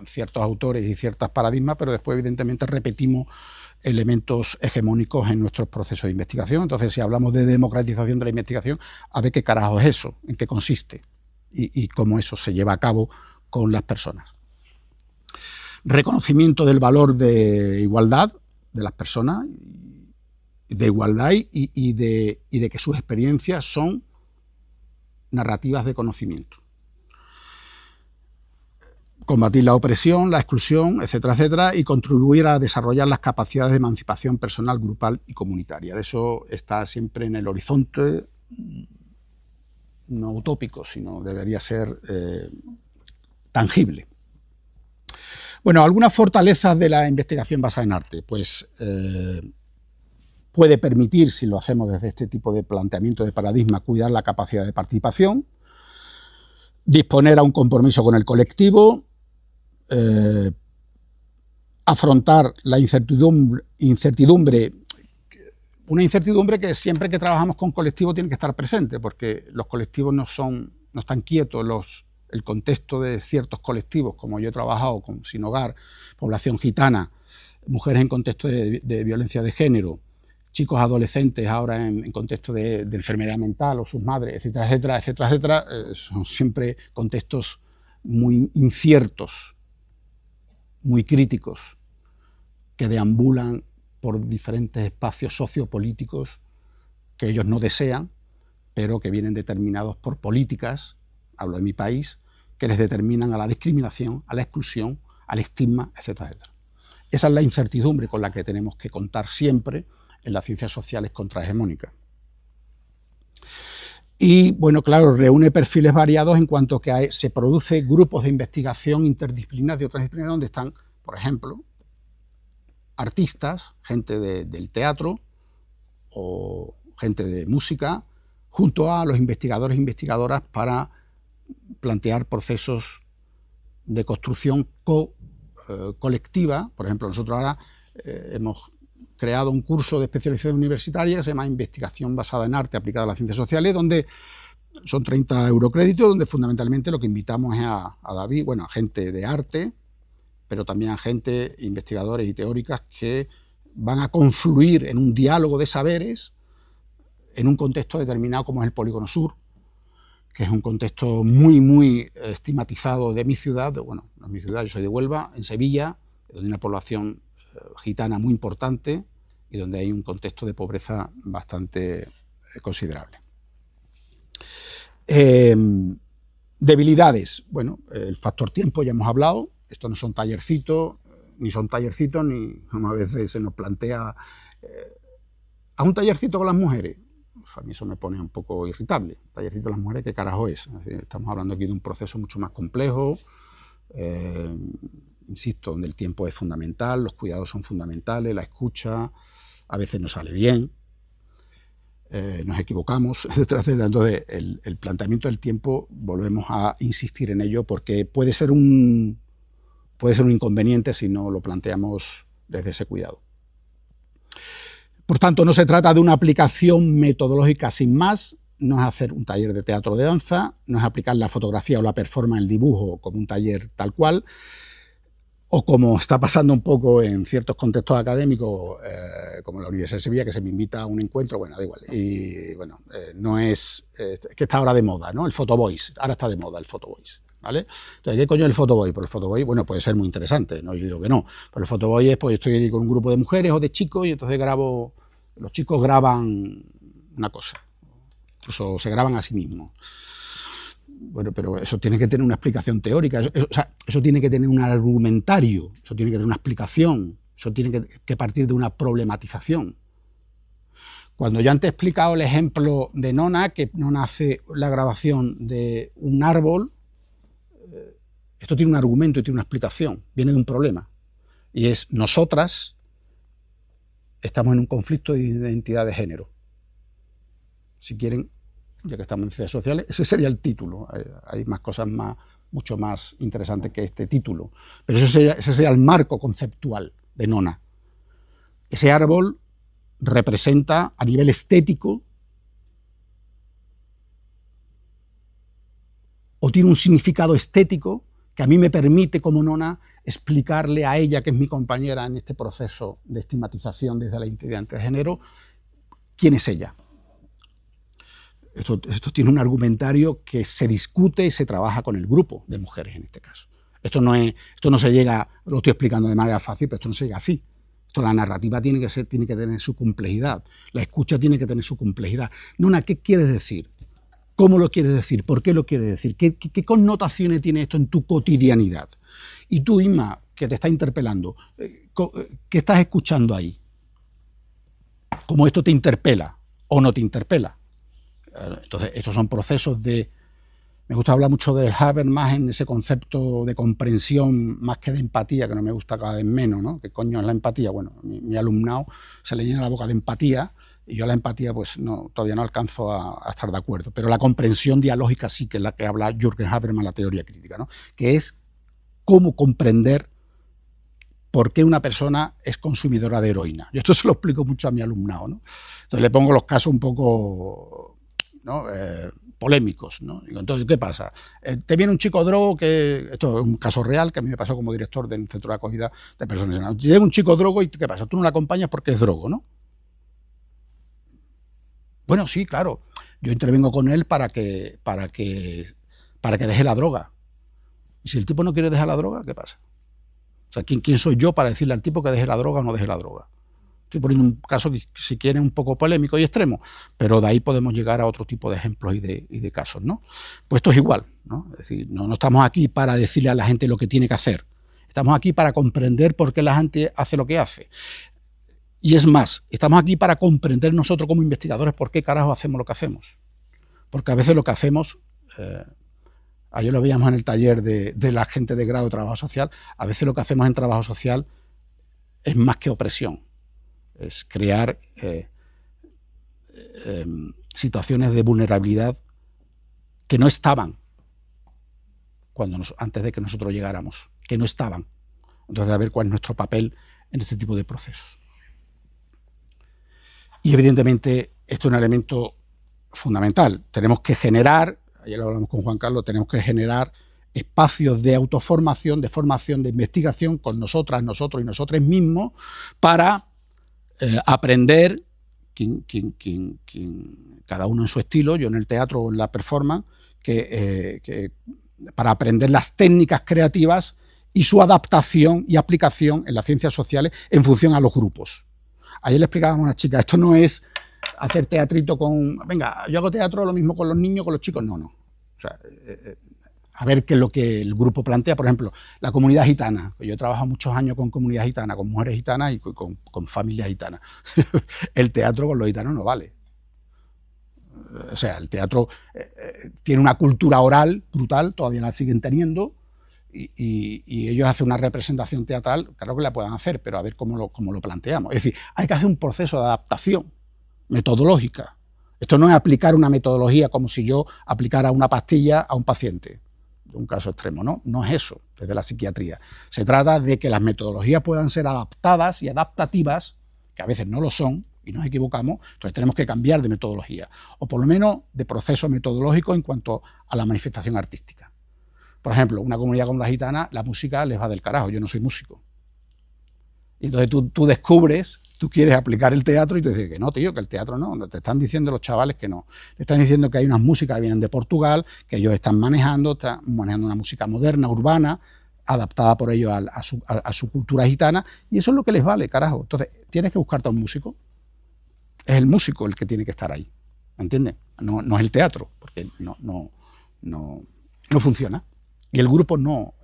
ciertos autores y ciertos paradigmas, pero después evidentemente repetimos elementos hegemónicos en nuestros procesos de investigación. Entonces, si hablamos de democratización de la investigación, a ver qué carajo es eso, en qué consiste y cómo eso se lleva a cabo con las personas. Reconocimiento del valor de igualdad de las personas, de igualdad y de que sus experiencias son narrativas de conocimiento. Combatir la opresión, la exclusión, etcétera, etcétera, y contribuir a desarrollar las capacidades de emancipación personal, grupal y comunitaria. De eso está siempre en el horizonte, no utópico, sino debería ser tangible. Bueno, algunas fortalezas de la investigación basada en arte. Pues puede permitir, si lo hacemos desde este tipo de planteamiento de paradigma, cuidar la capacidad de participación, disponer a un compromiso con el colectivo, afrontar la incertidumbre, una incertidumbre que siempre que trabajamos con colectivos tiene que estar presente, porque los colectivos no están quietos, el contexto de ciertos colectivos, como yo he trabajado con Sin Hogar, población gitana, mujeres en contexto de violencia de género, chicos adolescentes ahora en contexto de enfermedad mental o sus madres, etcétera, etcétera, etcétera, etcétera, son siempre contextos muy inciertos, muy críticos, que deambulan por diferentes espacios sociopolíticos que ellos no desean, pero que vienen determinados por políticas, hablo de mi país, que les determinan a la discriminación, a la exclusión, al estigma, etcétera, etcétera. Esa es la incertidumbre con la que tenemos que contar siempre en las ciencias sociales contrahegemónicas. Y, bueno, claro, reúne perfiles variados en cuanto que se produce grupos de investigación interdisciplinares de otras disciplinas donde están, por ejemplo, artistas, gente del teatro o gente de música, junto a los investigadores e investigadoras para plantear procesos de construcción colectiva. Por ejemplo, nosotros ahora hemos creado un curso de especialización universitaria que se llama Investigación basada en arte aplicada a las ciencias sociales, donde son 30 eurocréditos, donde fundamentalmente lo que invitamos es a David, bueno, a gente de arte, pero también a gente, investigadores y teóricas que van a confluir en un diálogo de saberes en un contexto determinado como es el Polígono Sur, que es un contexto muy, muy estigmatizado de mi ciudad, bueno, no es mi ciudad, yo soy de Huelva, en Sevilla, donde hay una población gitana muy importante y donde hay un contexto de pobreza bastante considerable. Debilidades, bueno, el factor tiempo ya hemos hablado, esto no son tallercitos, ni a veces se nos plantea a un tallercito con las mujeres. A mí eso me pone un poco irritable. Tallercito con las mujeres, ¿qué carajo es? Estamos hablando aquí de un proceso mucho más complejo, insisto, donde el tiempo es fundamental, los cuidados son fundamentales, la escucha a veces no sale bien, nos equivocamos, etcétera, etcétera. Entonces, el planteamiento del tiempo, volvemos a insistir en ello porque puede ser un inconveniente si no lo planteamos desde ese cuidado. Por tanto, no se trata de una aplicación metodológica sin más, no es hacer un taller de teatro o de danza, no es aplicar la fotografía o la performance, el dibujo, como un taller tal cual, o como está pasando un poco en ciertos contextos académicos, como la Universidad de Sevilla, que se me invita a un encuentro, bueno, da igual. Y bueno, no es que está ahora de moda, ¿no? El photovoice, ahora está de moda el photovoice, ¿vale? Entonces, ¿qué coño es el photovoice? Pues el photovoice, bueno, puede ser muy interesante, no yo digo que no, pero el photovoice es, pues estoy aquí con un grupo de mujeres o de chicos y entonces los chicos graban una cosa, incluso se graban a sí mismos. Bueno, pero eso tiene que tener una explicación teórica, eso tiene que tener un argumentario, eso tiene que tener una explicación, eso tiene que partir de una problematización. Cuando yo antes he explicado el ejemplo de Nona, que Nona hace la grabación de un árbol, esto tiene un argumento y tiene una explicación, viene de un problema, y es nosotras estamos en un conflicto de identidad de género. Si quieren, ya que estamos en ciencias sociales, ese sería el título. Hay más cosas mucho más interesantes que este título. Pero ese sería el marco conceptual de Nona. Ese árbol representa a nivel estético o tiene un significado estético que a mí me permite, como Nona, explicarle a ella, que es mi compañera en este proceso de estigmatización desde la identidad de género, quién es ella. Esto tiene un argumentario que se discute y se trabaja con el grupo de mujeres en este caso. Esto no se llega, lo estoy explicando de manera fácil, pero esto no se llega así. La narrativa tiene que tener su complejidad, la escucha tiene que tener su complejidad. Nona, ¿qué quieres decir? ¿Cómo lo quieres decir? ¿Por qué lo quieres decir? ¿Qué connotaciones tiene esto en tu cotidianidad? Y tú, Inma, que te está interpelando, ¿qué estás escuchando ahí? ¿Cómo esto te interpela o no te interpela? Entonces, estos son procesos de Me gusta hablar mucho del Habermas en ese concepto de comprensión más que de empatía, que no me gusta cada vez menos, ¿no? ¿Qué coño es la empatía? Bueno, mi alumnado se le llena la boca de empatía y yo la empatía pues no, todavía no alcanzo a estar de acuerdo. Pero la comprensión dialógica sí que es la que habla Jürgen Habermas en la teoría crítica, ¿no? Que es cómo comprender por qué una persona es consumidora de heroína. Yo esto se lo explico mucho a mi alumnado, ¿no? Entonces le pongo los casos un poco, ¿no? Polémicos, ¿no? Digo, entonces, ¿qué pasa? Te viene un chico drogo que, esto es un caso real que a mí me pasó como director del centro de acogida de personas. Llega un chico drogo y ¿qué pasa? Tú no lo acompañas porque es drogo, ¿no? Bueno, sí, claro. Yo intervengo con él para que deje la droga. Y si el tipo no quiere dejar la droga, ¿qué pasa? O sea, ¿quién soy yo para decirle al tipo que deje la droga o no deje la droga? Estoy poniendo un caso que, si quieren, un poco polémico y extremo, pero de ahí podemos llegar a otro tipo de ejemplos y de casos, ¿no? Pues esto es igual, ¿no? Es decir, no estamos aquí para decirle a la gente lo que tiene que hacer. Estamos aquí para comprender por qué la gente hace lo que hace. Y es más, estamos aquí para comprender nosotros como investigadores por qué carajo hacemos lo que hacemos. Porque a veces lo que hacemos, ayer lo veíamos en el taller de la gente de grado de trabajo social, a veces lo que hacemos en trabajo social es más que opresión. Es crear situaciones de vulnerabilidad que no estaban antes de que nosotros llegáramos, que no estaban. Entonces, a ver cuál es nuestro papel en este tipo de procesos. Y evidentemente esto es un elemento fundamental. Tenemos que generar, ayer lo hablamos con Juan Carlos, tenemos que generar espacios de autoformación, de formación, de investigación con nosotras, nosotros y nosotros mismos para aprender, cada uno en su estilo, yo en el teatro o en la performance, para aprender las técnicas creativas y su adaptación y aplicación en las ciencias sociales en función a los grupos. Ayer le explicábamos a una chica, esto no es hacer teatrito con, venga, yo hago teatro lo mismo con los niños, con los chicos, no. O sea, a ver qué es lo que el grupo plantea. Por ejemplo, la comunidad gitana. Yo he trabajado muchos años con comunidad gitana, con mujeres gitanas y con familias gitanas. El teatro con los gitanos no vale. O sea, el teatro tiene una cultura oral brutal, todavía la siguen teniendo, y ellos hacen una representación teatral, claro que la puedan hacer, pero a ver cómo lo planteamos. Es decir, hay que hacer un proceso de adaptación metodológica. Esto no es aplicar una metodología como si yo aplicara una pastilla a un paciente, de un caso extremo, ¿no? No es eso, desde la psiquiatría. Se trata de que las metodologías puedan ser adaptadas y adaptativas, que a veces no lo son, y nos equivocamos, entonces tenemos que cambiar de metodología, o por lo menos de proceso metodológico en cuanto a la manifestación artística. Por ejemplo, una comunidad como la gitana, la música les va del carajo, yo no soy músico. Y entonces tú descubres, tú quieres aplicar el teatro y te dicen que no, tío, que el teatro no. Te están diciendo los chavales que no. Te están diciendo que hay unas músicas que vienen de Portugal, que ellos están manejando una música moderna, urbana, adaptada por ellos a su cultura gitana, y eso es lo que les vale, carajo. Entonces, tienes que buscarte a un músico. Es el músico el que tiene que estar ahí, ¿me entiendes? No es el teatro, porque no funciona. Y el grupo no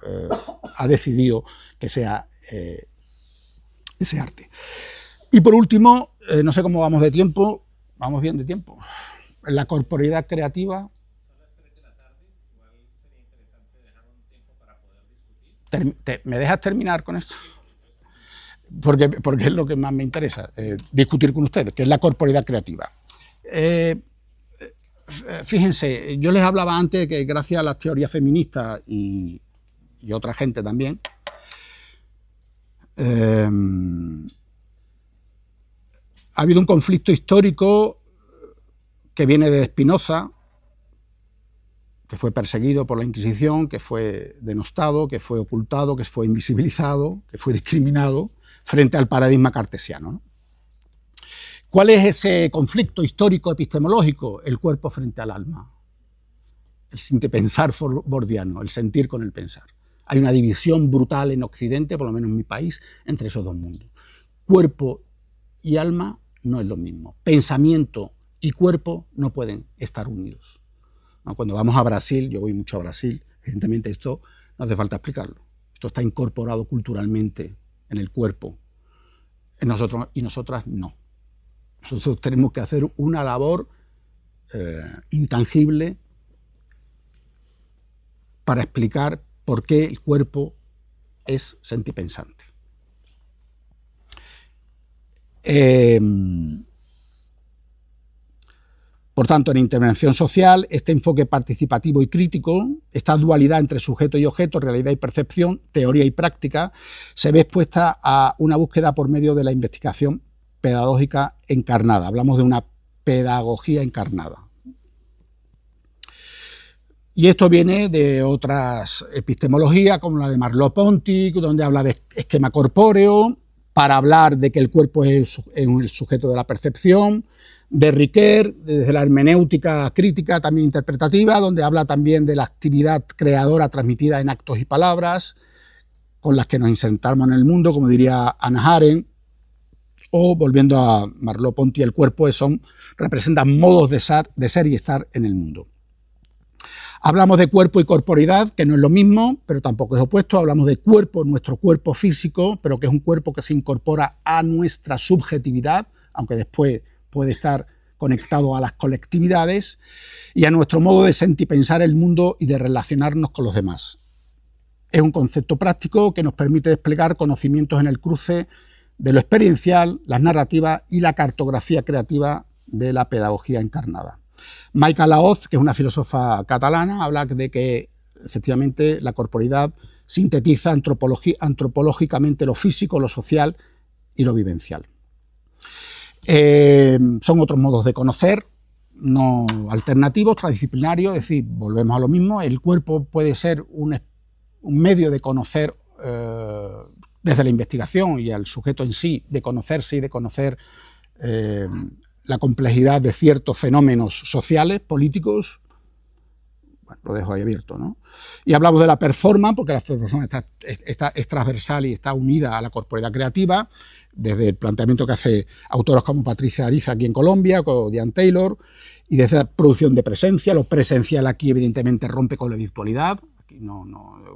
ha decidido que sea ese arte. Y por último, no sé cómo vamos de tiempo, vamos bien de tiempo. La corporeidad creativa. Son las 3 de la tarde, igual sería interesante dejar un tiempo para poder discutir. ¿Me dejas terminar con esto? Porque es lo que más me interesa, discutir con ustedes, que es la corporeidad creativa. Fíjense, yo les hablaba antes que gracias a las teorías feministas y otra gente también, ha habido un conflicto histórico que viene de Spinoza, que fue perseguido por la Inquisición, que fue denostado, que fue ocultado, que fue invisibilizado, que fue discriminado frente al paradigma cartesiano, ¿no? ¿Cuál es ese conflicto histórico epistemológico? El cuerpo frente al alma. El pensar bordiano, el sentir con el pensar. Hay una división brutal en Occidente, por lo menos en mi país, entre esos dos mundos. Cuerpo y alma no es lo mismo. Pensamiento y cuerpo no pueden estar unidos. ¿No? Cuando vamos a Brasil, yo voy mucho a Brasil, evidentemente esto no hace falta explicarlo. Esto está incorporado culturalmente en el cuerpo. En nosotros y nosotras no. Nosotros tenemos que hacer una labor intangible para explicar por qué el cuerpo es sentipensante. Por tanto, en intervención social, este enfoque participativo y crítico, esta dualidad entre sujeto y objeto, realidad y percepción, teoría y práctica, se ve expuesta a una búsqueda por medio de la investigación pedagógica encarnada. Hablamos de una pedagogía encarnada. Y esto viene de otras epistemologías, como la de Merleau-Ponty, donde habla de esquema corpóreo, para hablar de que el cuerpo es el sujeto de la percepción, de Ricoeur, desde la hermenéutica crítica, también interpretativa, donde habla también de la actividad creadora transmitida en actos y palabras, con las que nos insertamos en el mundo, como diría Hannah Arendt, o volviendo a Merleau-Ponty, el cuerpo representan modos de ser y estar en el mundo. Hablamos de cuerpo y corporidad, que no es lo mismo, pero tampoco es opuesto. Hablamos de cuerpo, nuestro cuerpo físico, pero que es un cuerpo que se incorpora a nuestra subjetividad, aunque después puede estar conectado a las colectividades, y a nuestro modo de sentir y pensar el mundo y de relacionarnos con los demás. Es un concepto práctico que nos permite desplegar conocimientos en el cruce de lo experiencial, las narrativas y la cartografía creativa de la pedagogía encarnada. Maika Laoz, que es una filósofa catalana, habla de que efectivamente la corporidad sintetiza antropológicamente lo físico, lo social y lo vivencial. Son otros modos de conocer, no alternativos, transdisciplinarios, es decir, volvemos a lo mismo, el cuerpo puede ser un medio de conocer desde la investigación y al sujeto en sí, de conocerse y de conocer la complejidad de ciertos fenómenos sociales, políticos. Bueno, lo dejo ahí abierto, ¿no? Y hablamos de la performance, porque la performance es transversal y está unida a la corporeidad creativa, desde el planteamiento que hace autores como Patricia Ariza aquí en Colombia, o Diane Taylor, y desde la producción de presencia. Lo presencial aquí evidentemente rompe con la virtualidad. Aquí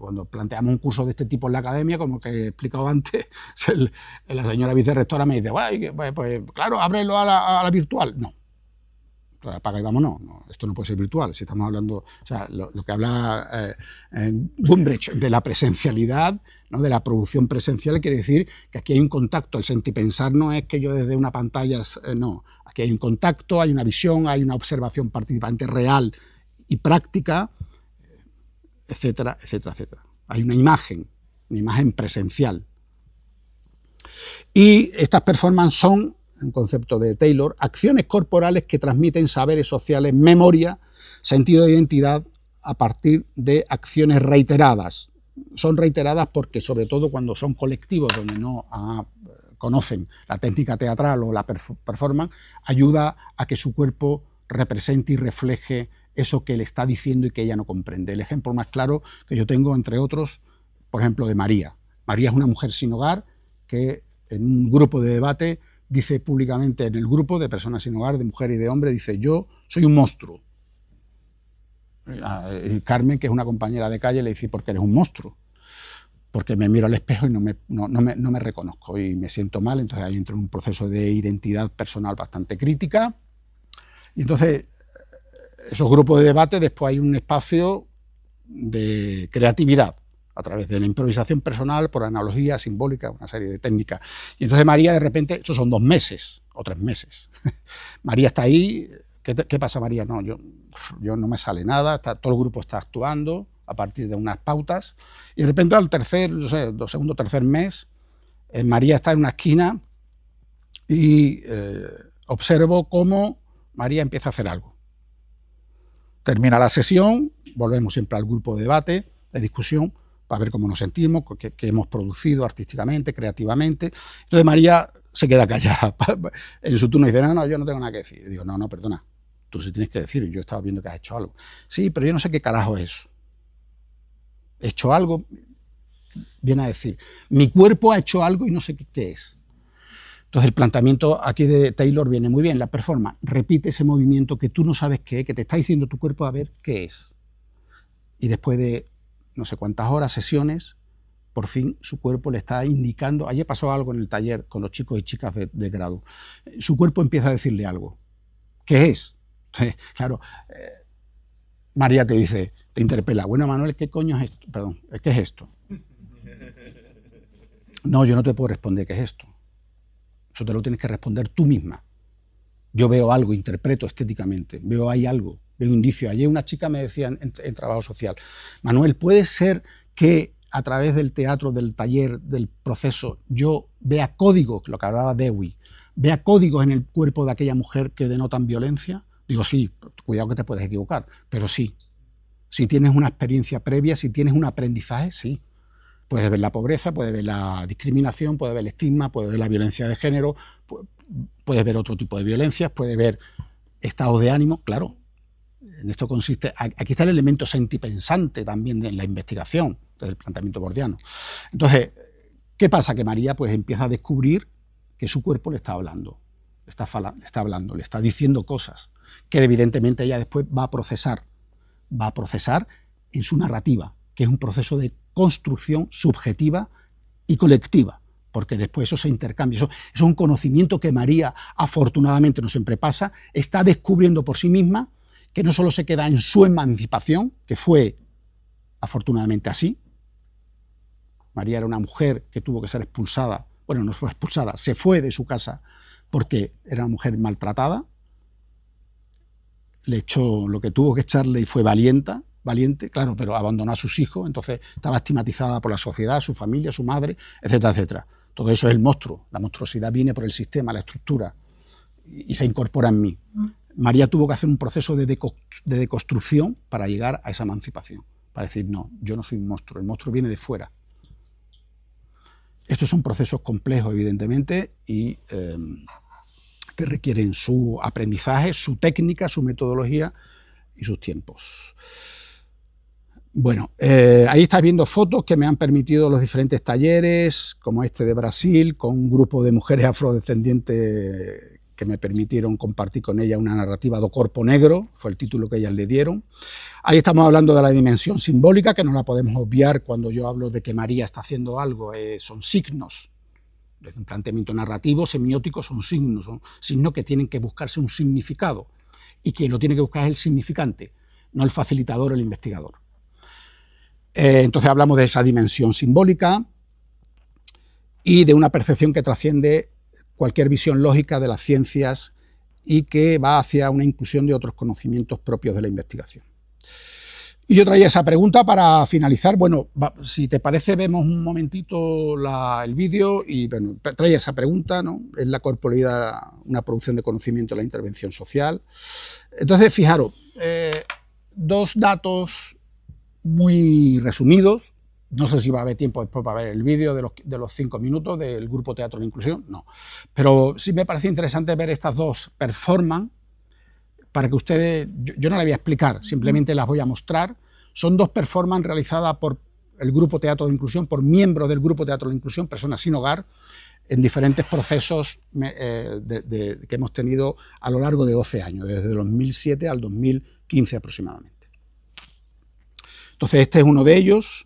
cuando planteamos un curso de este tipo en la academia, como que he explicado antes, la señora vicerrectora me dice, pues claro, ábrelo a la virtual. No. Apaga y vámonos. No, esto no puede ser virtual. Si estamos hablando, o sea, lo que habla Gumbrich de la presencialidad, ¿no? De la producción presencial, quiere decir que aquí hay un contacto. El sentipensar no es que yo desde una pantalla, no. Aquí hay un contacto, hay una visión, hay una observación participante real y práctica, etcétera, etcétera, etcétera. Hay una imagen presencial. Y estas performances son, en concepto de Taylor, acciones corporales que transmiten saberes sociales, memoria, sentido de identidad a partir de acciones reiteradas. Son reiteradas porque, sobre todo cuando son colectivos, donde no conocen la técnica teatral o la performance, ayuda a que su cuerpo represente y refleje eso que le está diciendo y que ella no comprende. El ejemplo más claro que yo tengo, entre otros, por ejemplo, de María. María es una mujer sin hogar que en un grupo de debate dice públicamente, en el grupo de personas sin hogar, de mujer y de hombre, dice: yo soy un monstruo. Y Carmen, que es una compañera de calle, le dice: ¿por qué eres un monstruo? Porque me miro al espejo y no me reconozco y me siento mal. Entonces ahí entro en un proceso de identidad personal bastante crítica. Y entonces esos grupos de debate, después hay un espacio de creatividad a través de la improvisación personal, por analogía simbólica, una serie de técnicas. Y entonces María, de repente, eso son 2 meses o 3 meses. María está ahí. ¿Qué pasa, María? No, yo no me sale nada, todo el grupo está actuando a partir de unas pautas, y de repente al segundo o tercer mes, María está en una esquina y observo cómo María empieza a hacer algo. Termina la sesión, volvemos siempre al grupo de debate, de discusión, para ver cómo nos sentimos, qué hemos producido artísticamente, creativamente. Entonces María se queda callada. En su turno dice: no, yo no tengo nada que decir. Y digo: no, perdona, tú sí tienes que decir, yo estaba viendo que has hecho algo. Sí, pero yo no sé qué carajo es eso. He hecho algo, viene a decir, mi cuerpo ha hecho algo y no sé qué es. Entonces el planteamiento aquí de Taylor viene muy bien. La performance repite ese movimiento que tú no sabes qué es, que te está diciendo tu cuerpo a ver qué es. Y después de no sé cuántas horas, sesiones, por fin su cuerpo le está indicando. Ayer pasó algo en el taller con los chicos y chicas de grado. Su cuerpo empieza a decirle algo. ¿Qué es? Entonces, claro, María te dice, te interpela, bueno, Manuel, ¿qué coño es esto? Perdón, ¿qué es esto? No, yo no te puedo responder qué es esto. Eso te lo tienes que responder tú misma. Yo veo algo, interpreto estéticamente, veo ahí algo, veo indicios. Ayer una chica me decía en trabajo social, Manuel, ¿puede ser que a través del teatro, del taller, del proceso, yo vea códigos, lo que hablaba Dewey, vea códigos en el cuerpo de aquella mujer que denotan violencia? Digo, sí, cuidado que te puedes equivocar, pero sí. Si tienes una experiencia previa, si tienes un aprendizaje, sí. Puedes ver la pobreza, puedes ver la discriminación, puedes ver el estigma, puedes ver la violencia de género, puedes ver otro tipo de violencias, puedes ver estados de ánimo, claro. En esto consiste, aquí está el elemento sentipensante también en la investigación, desde el planteamiento bordiano. Entonces, ¿qué pasa? Que María pues empieza a descubrir que su cuerpo le está hablando, le está diciendo cosas que evidentemente ella después va a procesar en su narrativa, que es un proceso de construcción subjetiva y colectiva, porque después eso se intercambia. Eso es un conocimiento que María, afortunadamente, no siempre pasa, está descubriendo por sí misma, que no solo se queda en su emancipación, que fue afortunadamente así. María era una mujer que tuvo que ser expulsada, bueno, no fue expulsada, se fue de su casa porque era una mujer maltratada, le echó lo que tuvo que echarle y fue valiente, claro, pero abandonó a sus hijos, entonces estaba estigmatizada por la sociedad, su familia, su madre, etcétera, etcétera. Todo eso es el monstruo, la monstruosidad viene por el sistema, la estructura, y se incorpora en mí. María tuvo que hacer un proceso de deconstrucción para llegar a esa emancipación, para decir, no, yo no soy un monstruo, el monstruo viene de fuera. Estos son procesos complejos, evidentemente, y que requieren su aprendizaje, su técnica, su metodología y sus tiempos. Bueno, ahí estáis viendo fotos que me han permitido los diferentes talleres, como este de Brasil, con un grupo de mujeres afrodescendientes que me permitieron compartir con ella una narrativa do corpo negro, fue el título que ellas le dieron. Ahí estamos hablando de la dimensión simbólica, que no la podemos obviar cuando yo hablo de que María está haciendo algo, son signos. Desde un planteamiento narrativo, semiótico, son signos que tienen que buscarse un significado, y quien lo tiene que buscar es el significante, no el facilitador o el investigador. Entonces hablamos de esa dimensión simbólica y de una percepción que trasciende cualquier visión lógica de las ciencias y que va hacia una inclusión de otros conocimientos propios de la investigación. Y yo traía esa pregunta para finalizar. Bueno, si te parece, vemos un momentito el vídeo y bueno, traía esa pregunta, ¿no? ¿Es la corporeidad una producción de conocimiento de la intervención social? Entonces, fijaros, dos datos muy resumidos. No sé si va a haber tiempo después para ver el vídeo de los 5 minutos del Grupo Teatro de la Inclusión, no. Pero sí me parece interesante ver estas dos performances para que ustedes, yo no las voy a explicar, simplemente las voy a mostrar. Son dos performances realizadas por el Grupo Teatro de Inclusión, por miembros del Grupo Teatro de Inclusión, personas sin hogar, en diferentes procesos que hemos tenido a lo largo de 12 años, desde el 2007 al 2015 aproximadamente. Entonces este es uno de ellos.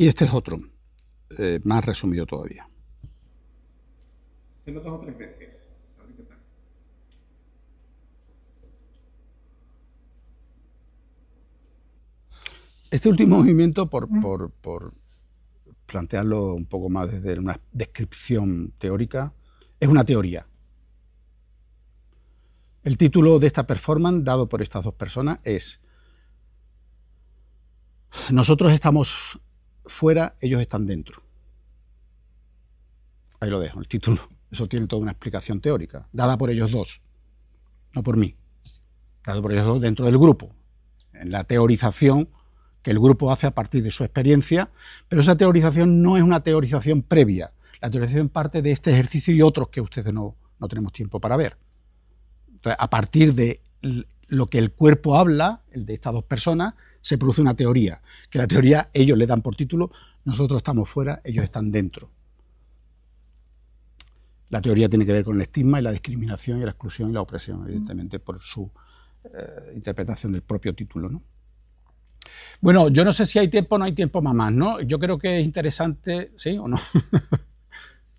Y este es otro, más resumido todavía. Hacerlo 2 o 3 veces. A ver qué tal. Este último movimiento, por plantearlo un poco más desde una descripción teórica, es una teoría. El título de esta performance, dado por estas dos personas, es nosotros estamos fuera, ellos están dentro. Ahí lo dejo, el título. Eso tiene toda una explicación teórica, dada por ellos dos, no por mí, dado por ellos dos dentro del grupo, en la teorización que el grupo hace a partir de su experiencia, pero esa teorización no es una teorización previa. La teorización parte de este ejercicio y otros que ustedes no tenemos tiempo para ver. Entonces, a partir de lo que el cuerpo habla, el de estas dos personas, se produce una teoría, que la teoría ellos le dan por título, nosotros estamos fuera, ellos están dentro. La teoría tiene que ver con el estigma y la discriminación y la exclusión y la opresión, evidentemente, por su interpretación del propio título, ¿no? Bueno, yo no sé si hay tiempo o no hay tiempo más, ¿no? Yo creo que es interesante, ¿sí o no?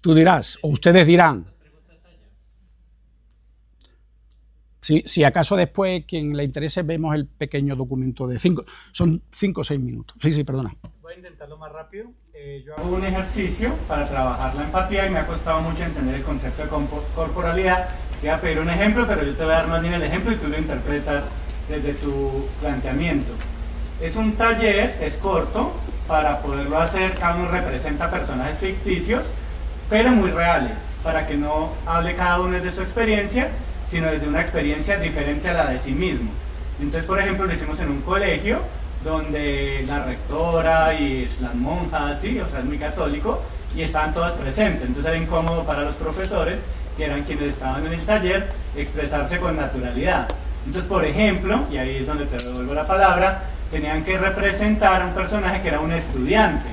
Tú dirás, o ustedes dirán. Si acaso después, quien le interese, vemos el pequeño documento de 5, son 5 o 6 minutos. Sí, perdona. Voy a intentarlo más rápido. Yo hago un ejercicio para trabajar la empatía y me ha costado mucho entender el concepto de corporalidad. Te voy a pedir un ejemplo, pero yo te voy a dar más bien el ejemplo y tú lo interpretas desde tu planteamiento. Es un taller, es corto, para poderlo hacer, cada uno representa personajes ficticios, pero muy reales, para que no hable cada uno de su experiencia, sino desde una experiencia diferente a la de sí mismo. Entonces, por ejemplo, lo hicimos en un colegio, donde la rectora y las monjas, sí, o sea, es muy católico, y estaban todas presentes. Entonces era incómodo para los profesores, que eran quienes estaban en el taller, expresarse con naturalidad. Entonces, por ejemplo, y ahí es donde te devuelvo la palabra, tenían que representar a un personaje que era un estudiante.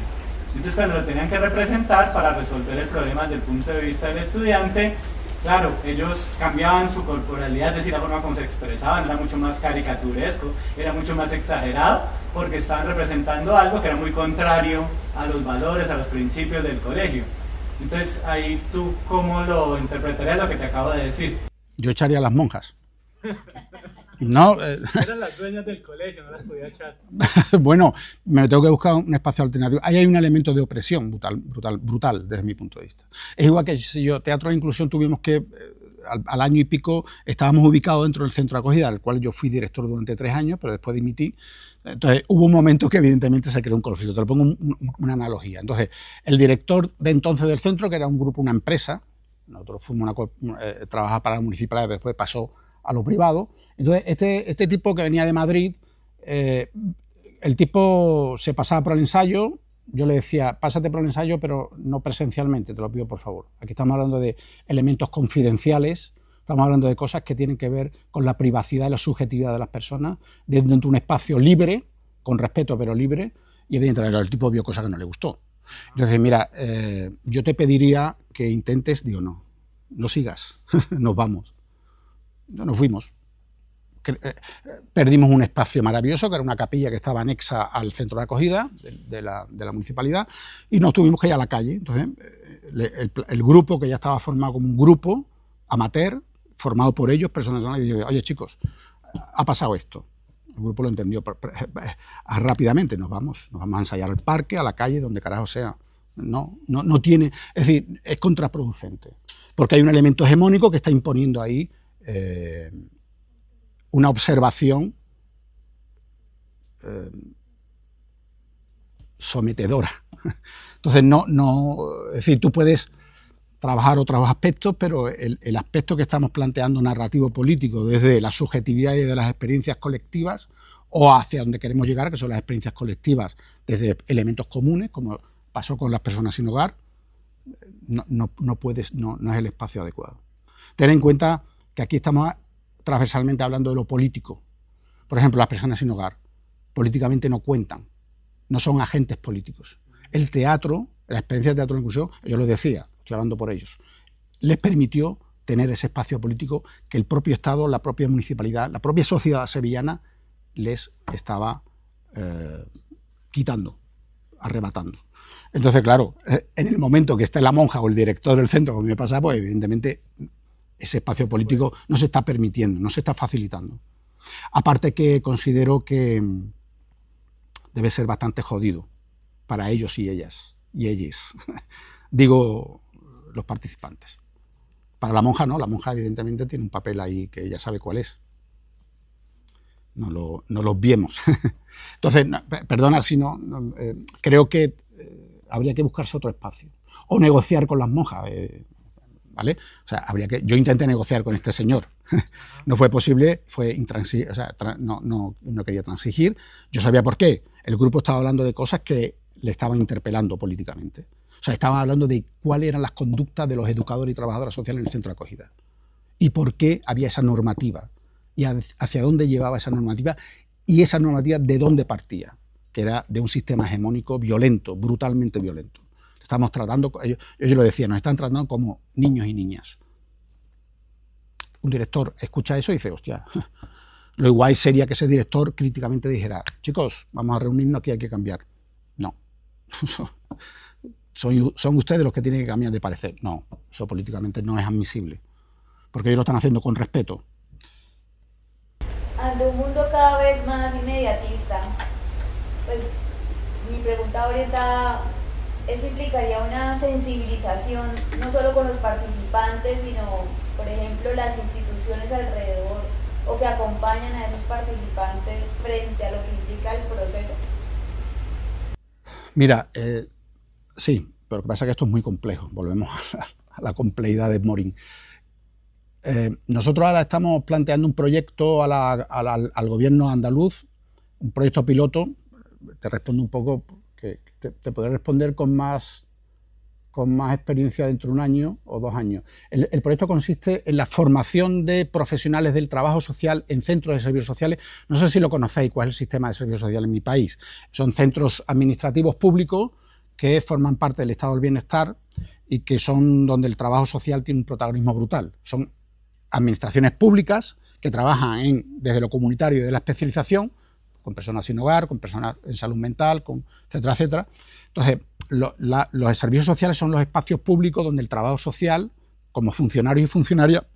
Entonces, cuando lo tenían que representar para resolver el problema desde el punto de vista del estudiante, claro, ellos cambiaban su corporalidad, es decir, la forma como se expresaban era mucho más caricaturesco, era mucho más exagerado, porque estaban representando algo que era muy contrario a los valores, a los principios del colegio. Entonces, ahí tú, ¿cómo lo interpretarías lo que te acabo de decir? Yo echaría a las monjas. No, eran las dueñas del colegio, no las podía echar. Bueno, me tengo que buscar un espacio alternativo. Ahí hay un elemento de opresión brutal desde mi punto de vista. Es igual que si yo, Teatro de Inclusión, tuvimos que, al año y pico, estábamos ubicados dentro del centro de acogida, al cual yo fui director durante 3 años, pero después dimití. Entonces, hubo un momento que evidentemente se creó un conflicto. Te lo pongo una analogía. Entonces, el director de entonces del centro, que era un grupo, una empresa, nosotros fuimos trabajar para la municipalidad, después pasó a lo privado. Entonces, este tipo que venía de Madrid, el tipo se pasaba por el ensayo, yo le decía, pásate por el ensayo, pero no presencialmente, te lo pido por favor. Aquí estamos hablando de elementos confidenciales, estamos hablando de cosas que tienen que ver con la privacidad y la subjetividad de las personas, dentro de un espacio libre, con respeto pero libre, y evidentemente el tipo vio cosas que no le gustó. Entonces, mira, yo te pediría que intentes, digo, no sigas, nos vamos. Nos fuimos. Perdimos un espacio maravilloso, que era una capilla que estaba anexa al centro de acogida de la municipalidad, y nos tuvimos que ir a la calle. Entonces, el grupo, que ya estaba formado como un grupo amateur, formado por ellos, personas, y dije, oye chicos, ha pasado esto. El grupo lo entendió rápidamente, nos vamos a ensayar al parque, a la calle, donde carajo sea. No tiene, es decir, es contraproducente, porque hay un elemento hegemónico que está imponiendo ahí una observación sometedora. Entonces, es decir, tú puedes trabajar otros aspectos, pero el aspecto que estamos planteando narrativo político desde la subjetividad y de las experiencias colectivas, o hacia donde queremos llegar, que son las experiencias colectivas desde elementos comunes, como pasó con las personas sin hogar, no es el espacio adecuado. Ten en cuenta que aquí estamos transversalmente hablando de lo político. Por ejemplo, las personas sin hogar políticamente no cuentan, no son agentes políticos. El teatro, la experiencia de teatro de inclusión, yo lo decía, estoy hablando por ellos, les permitió tener ese espacio político que el propio Estado, la propia municipalidad, la propia sociedad sevillana les estaba quitando, arrebatando. Entonces, claro, en el momento que esté la monja o el director del centro, como me pasa, pues evidentemente ese espacio político no se está permitiendo, no se está facilitando. Aparte que considero que debe ser bastante jodido para ellos y ellas, y ellas, digo, los participantes. Para la monja no, la monja evidentemente tiene un papel ahí que ella sabe cuál es. No lo obviemos. Entonces, perdona si creo que habría que buscarse otro espacio. O negociar con las monjas, ¿vale? O sea, yo intenté negociar con este señor. No fue posible, fue intransigente, o sea, no quería transigir. Yo sabía por qué. El grupo estaba hablando de cosas que le estaban interpelando políticamente. O sea, estaban hablando de cuáles eran las conductas de los educadores y trabajadoras sociales en el centro de acogida. Y por qué había esa normativa. Y hacia dónde llevaba esa normativa. Y esa normativa de dónde partía. Que era de un sistema hegemónico violento, brutalmente violento. Estamos tratando, ellos lo decían, nos están tratando como niños y niñas. Un director escucha eso y dice, hostia, lo igual sería que ese director críticamente dijera, chicos, vamos a reunirnos, aquí hay que cambiar. No. Son ustedes los que tienen que cambiar de parecer. No, eso políticamente no es admisible. Porque ellos lo están haciendo con respeto. Ante un mundo cada vez más inmediatista, pues mi pregunta orientada, eso implicaría una sensibilización no solo con los participantes, sino, por ejemplo, las instituciones alrededor o que acompañan a esos participantes frente a lo que implica el proceso. Mira, sí, pero lo que pasa es que esto es muy complejo. Volvemos a la complejidad de Morin. Nosotros ahora estamos planteando un proyecto al gobierno andaluz, un proyecto piloto. Te respondo un poco, que te podré responder con más experiencia dentro de 1 año o 2 años. El proyecto consiste en la formación de profesionales del trabajo social en centros de servicios sociales. No sé si lo conocéis, cuál es el sistema de servicios sociales en mi país. Son centros administrativos públicos que forman parte del estado del bienestar y que son donde el trabajo social tiene un protagonismo brutal. Son administraciones públicas que trabajan desde lo comunitario y de la especialización, con personas sin hogar, con personas en salud mental, etcétera, etcétera. Entonces, los servicios sociales son los espacios públicos donde el trabajo social, como funcionario y funcionaria,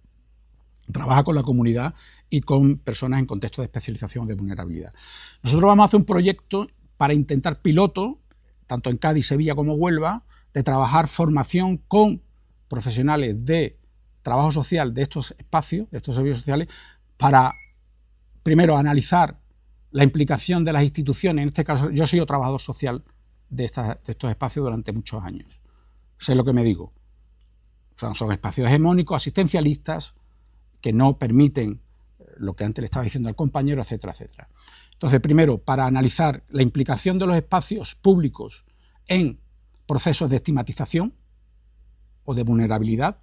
trabaja con la comunidad y con personas en contexto de especialización o de vulnerabilidad. Nosotros vamos a hacer un proyecto para intentar piloto, tanto en Cádiz, Sevilla como Huelva, de trabajar formación con profesionales de trabajo social de estos espacios, de estos servicios sociales, para, primero, analizar la implicación de las instituciones. En este caso, yo he sido trabajador social de estos espacios durante muchos años. Sé lo que me digo. Son espacios hegemónicos, asistencialistas, que no permiten lo que antes le estaba diciendo al compañero, etcétera, etcétera. Entonces, primero, para analizar la implicación de los espacios públicos en procesos de estigmatización o de vulnerabilidad.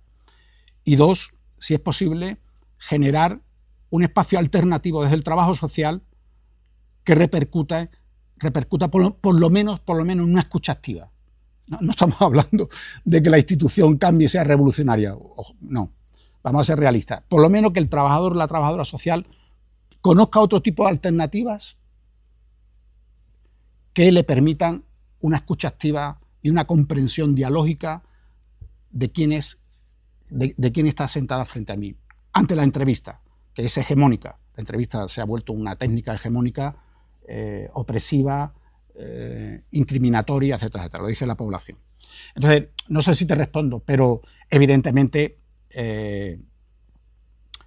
Y 2, si es posible, generar un espacio alternativo desde el trabajo social que repercuta por lo menos en una escucha activa. No estamos hablando de que la institución cambie y sea revolucionaria. No, vamos a ser realistas. Por lo menos que el trabajador o la trabajadora social conozca otro tipo de alternativas que le permitan una escucha activa y una comprensión dialógica de quién está sentada frente a mí. Ante la entrevista, que es hegemónica. La entrevista se ha vuelto una técnica hegemónica, opresiva, incriminatoria, etcétera, etcétera. Lo dice la población. Entonces, no sé si te respondo, pero evidentemente,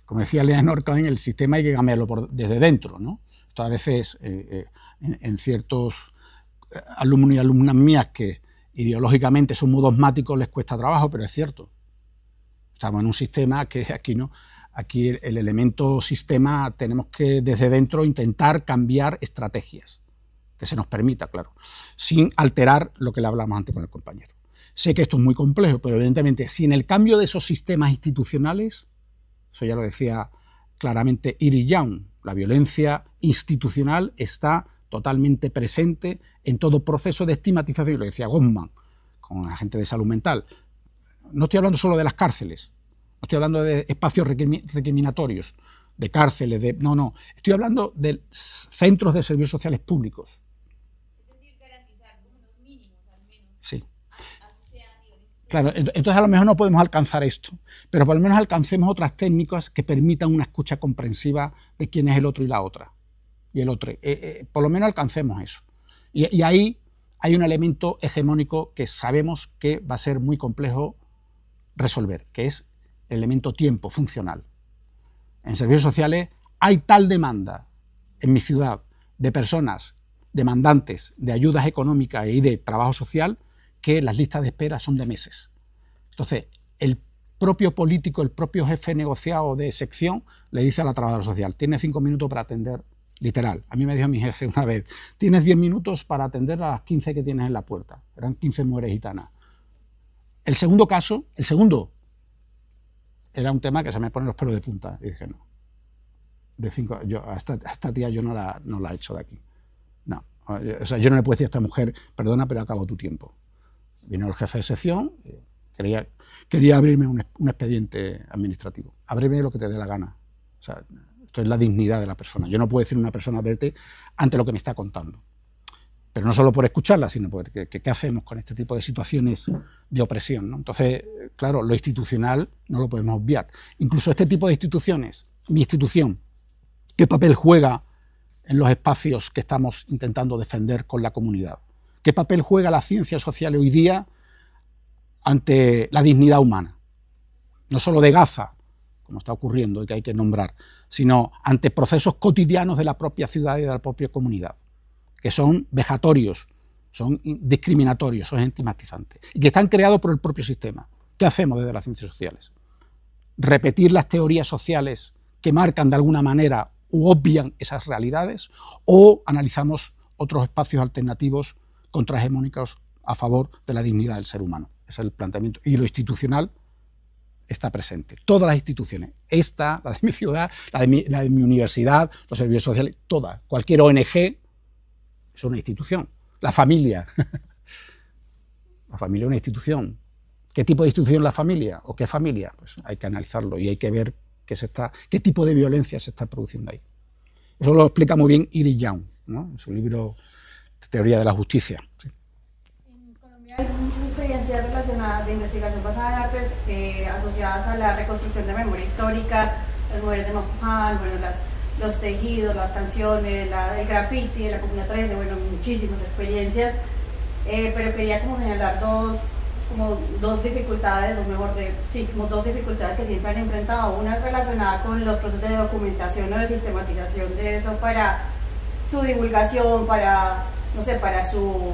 como decía Leonor Cohen, el sistema hay que cambiarlo desde dentro, ¿no? Esto a veces en ciertos alumnos y alumnas mías que ideológicamente son muy dogmáticos les cuesta trabajo, pero es cierto. Estamos en un sistema que aquí no. Aquí el elemento sistema tenemos que desde dentro intentar cambiar estrategias, que se nos permita, claro, sin alterar lo que le hablamos antes con el compañero. Sé que esto es muy complejo, pero evidentemente sin el cambio de esos sistemas institucionales, eso ya lo decía claramente Iris Young, la violencia institucional está totalmente presente en todo proceso de estigmatización, lo decía Goffman, con la gente de salud mental. No estoy hablando solo de las cárceles, no estoy hablando de espacios recriminatorios, de cárceles, no, estoy hablando de centros de servicios sociales públicos. Es decir, garantizar unos mínimos al menos Sí. Claro, entonces a lo mejor no podemos alcanzar esto, pero por lo menos alcancemos otras técnicas que permitan una escucha comprensiva de quién es el otro y la otra. Y el otro. Por lo menos alcancemos eso. Y ahí hay un elemento hegemónico que sabemos que va a ser muy complejo resolver, que es el elemento tiempo funcional. En servicios sociales hay tal demanda en mi ciudad de personas demandantes de ayudas económicas y de trabajo social que las listas de espera son de meses. Entonces, el propio político, el propio jefe negociado de sección le dice a la trabajadora social: tienes 5 minutos para atender, literal. A mí me dijo mi jefe una vez: tienes 10 minutos para atender a las 15 que tienes en la puerta. Eran 15 mujeres gitanas. El segundo caso, era un tema que se me ponen los pelos de punta. Y dije, no. A esta tía yo no la echo de aquí. No. O sea, yo no le puedo decir a esta mujer: perdona, pero acabó tu tiempo. Vino el jefe de sección, quería abrirme un expediente administrativo. Ábreme lo que te dé la gana. O sea, esto es la dignidad de la persona. Yo no puedo decir a una persona: verte ante lo que me está contando. Pero no solo por escucharla, sino por qué hacemos con este tipo de situaciones de opresión, ¿no? Entonces, claro, lo institucional no lo podemos obviar. Incluso este tipo de instituciones, mi institución, ¿qué papel juega en los espacios que estamos intentando defender con la comunidad? ¿Qué papel juega la ciencia social hoy día ante la dignidad humana? No solo de Gaza, como está ocurriendo y que hay que nombrar, sino ante procesos cotidianos de la propia ciudad y de la propia comunidad, que son vejatorios, son discriminatorios, son estigmatizantes, y que están creados por el propio sistema. ¿Qué hacemos desde las ciencias sociales? ¿Repetir las teorías sociales que marcan de alguna manera u obvian esas realidades, o analizamos otros espacios alternativos contrahegemónicos a favor de la dignidad del ser humano? Ese es el planteamiento. Y lo institucional está presente. Todas las instituciones, esta, la de mi ciudad, la de mi universidad, los servicios sociales, todas. Cualquier ONG es una institución. La familia. La familia es una institución. ¿Qué tipo de institución es la familia? ¿O qué familia? Pues hay que analizarlo y hay que ver qué tipo de violencia se está produciendo ahí. Eso lo explica muy bien Iris Young, ¿no? En su libro Teoría de la Justicia. Sí. En Colombia hay muchas experiencias relacionadas de investigación basada en artes asociadas a la reconstrucción de memoria histórica, las mujeres de Mapuján, bueno, los tejidos, las canciones, el graffiti de la Comuna 13, bueno, muchísimas experiencias, pero quería como señalar dos dificultades, o mejor, como dos dificultades que siempre han enfrentado. Una relacionada con los procesos de documentación o de sistematización de eso para su divulgación, para su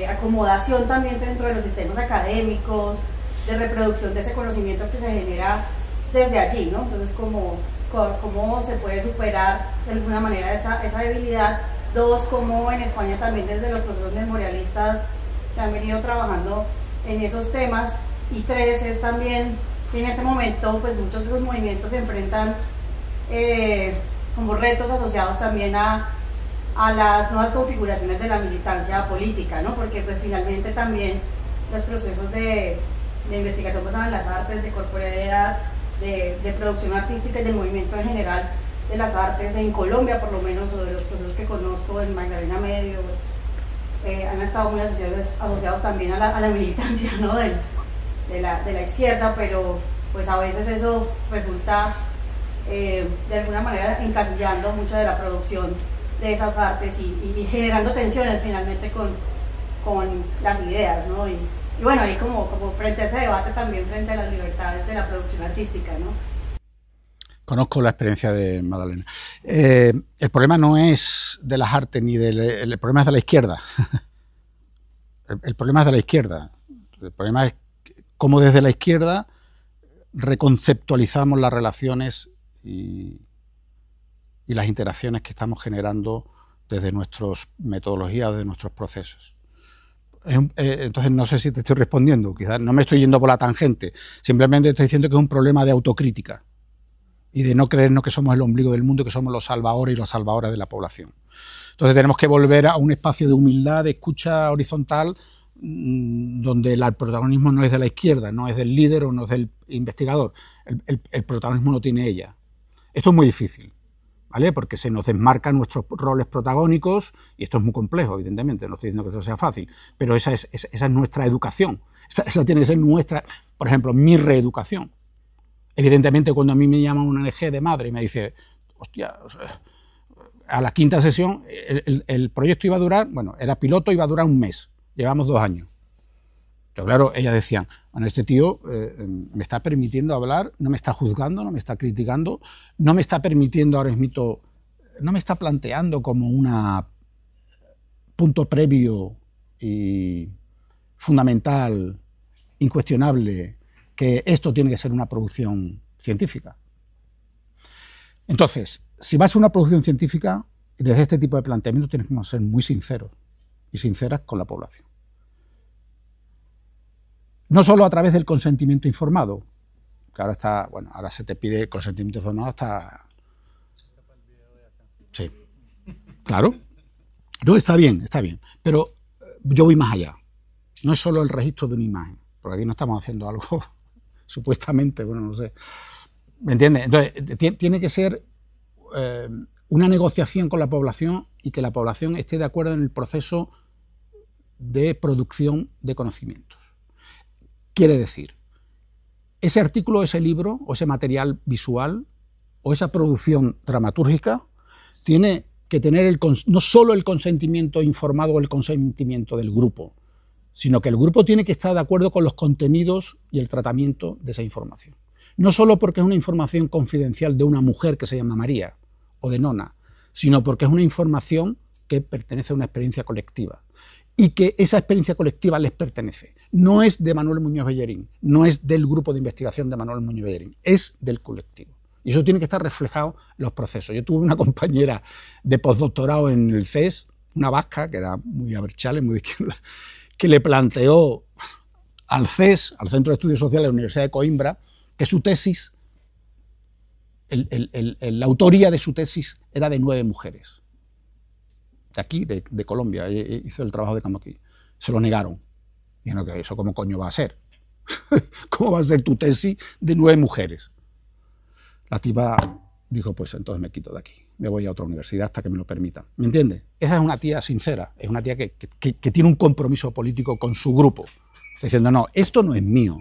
acomodación también dentro de los sistemas académicos, de reproducción de ese conocimiento que se genera desde allí, ¿no? Entonces, ¿cómo se puede superar de alguna manera esa debilidad? Dos, cómo en España también desde los procesos memorialistas se han venido trabajando en esos temas. Y tres, es también que en este momento pues muchos de esos movimientos se enfrentan como retos asociados también a las nuevas configuraciones de la militancia política, ¿no? Porque pues finalmente también los procesos de investigación basada en las artes, de corporalidad, de producción artística y del movimiento en general de las artes en Colombia, por lo menos, o de los procesos que conozco en Magdalena Medio, han estado muy asociados también a la militancia, ¿no? de la izquierda, pero pues a veces eso resulta de alguna manera encasillando mucho de la producción de esas artes y generando tensiones finalmente con las ideas, ¿no? Y bueno, ahí como frente a ese debate también frente a las libertades de la producción artística, ¿no? Conozco la experiencia de Magdalena. El problema no es de las artes ni el problema es de la izquierda. El problema es de la izquierda. El problema es cómo desde la izquierda reconceptualizamos las relaciones y las interacciones que estamos generando desde nuestras metodologías o de nuestros procesos. Entonces no sé si te estoy respondiendo, quizás no me estoy yendo por la tangente, simplemente estoy diciendo que es un problema de autocrítica y de no creernos que somos el ombligo del mundo, que somos los salvadores y las salvadoras de la población. Entonces tenemos que volver a un espacio de humildad, de escucha horizontal, donde el protagonismo no es de la izquierda, no es del líder o no es del investigador, el protagonismo lo tiene ella. Esto es muy difícil, ¿vale? Porque se nos desmarcan nuestros roles protagónicos, y esto es muy complejo, evidentemente, no estoy diciendo que eso sea fácil, pero esa es nuestra educación. Esa tiene que ser nuestra, por ejemplo, mi reeducación. Evidentemente, cuando a mí me llama una ONG de madre y me dice, hostia, a la quinta sesión el proyecto iba a durar, bueno, era piloto, iba a durar un mes, llevamos 2 años. Pero claro, ellas decían, bueno, este tío me está permitiendo hablar, no me está juzgando, no me está criticando, no me está permitiendo ahora mismo, no me está planteando como un punto previo y fundamental, incuestionable, que esto tiene que ser una producción científica. Entonces, si vas a una producción científica, desde este tipo de planteamientos tienes que ser muy sinceros y sinceras con la población. No solo a través del consentimiento informado, que ahora está, bueno, ahora se te pide el consentimiento informado hasta... Sí, claro. No, está bien, pero yo voy más allá. No es solo el registro de una imagen, porque aquí no estamos haciendo algo supuestamente, bueno, no sé. ¿Me entiendes? Entonces, tiene que ser una negociación con la población y que la población esté de acuerdo en el proceso de producción de conocimientos. Quiere decir, ese artículo, ese libro, o ese material visual, o esa producción dramatúrgica, tiene que tener no solo el consentimiento informado o el consentimiento del grupo, sino que el grupo tiene que estar de acuerdo con los contenidos y el tratamiento de esa información. No solo porque es una información confidencial de una mujer que se llama María, o de Nona, sino porque es una información que pertenece a una experiencia colectiva, y que esa experiencia colectiva les pertenece. No es de Manuel Muñoz Bellerín, no es del grupo de investigación de Manuel Muñoz Bellerín, es del colectivo. Y eso tiene que estar reflejado en los procesos. Yo tuve una compañera de postdoctorado en el CES, una vasca, que era muy aberchale, muy de izquierda, que le planteó al CES, al Centro de Estudios Sociales de la Universidad de Coimbra, que su tesis, la autoría de su tesis era de 9 mujeres. De aquí, de Colombia, hizo el trabajo de campo aquí. Se lo negaron. Dijeron que eso, ¿cómo coño va a ser? ¿Cómo va a ser tu tesis de 9 mujeres? La tipa dijo, pues entonces me quito de aquí, me voy a otra universidad hasta que me lo permitan. ¿Me entiendes? Esa es una tía sincera, es una tía que tiene un compromiso político con su grupo, diciendo, no, esto no es mío.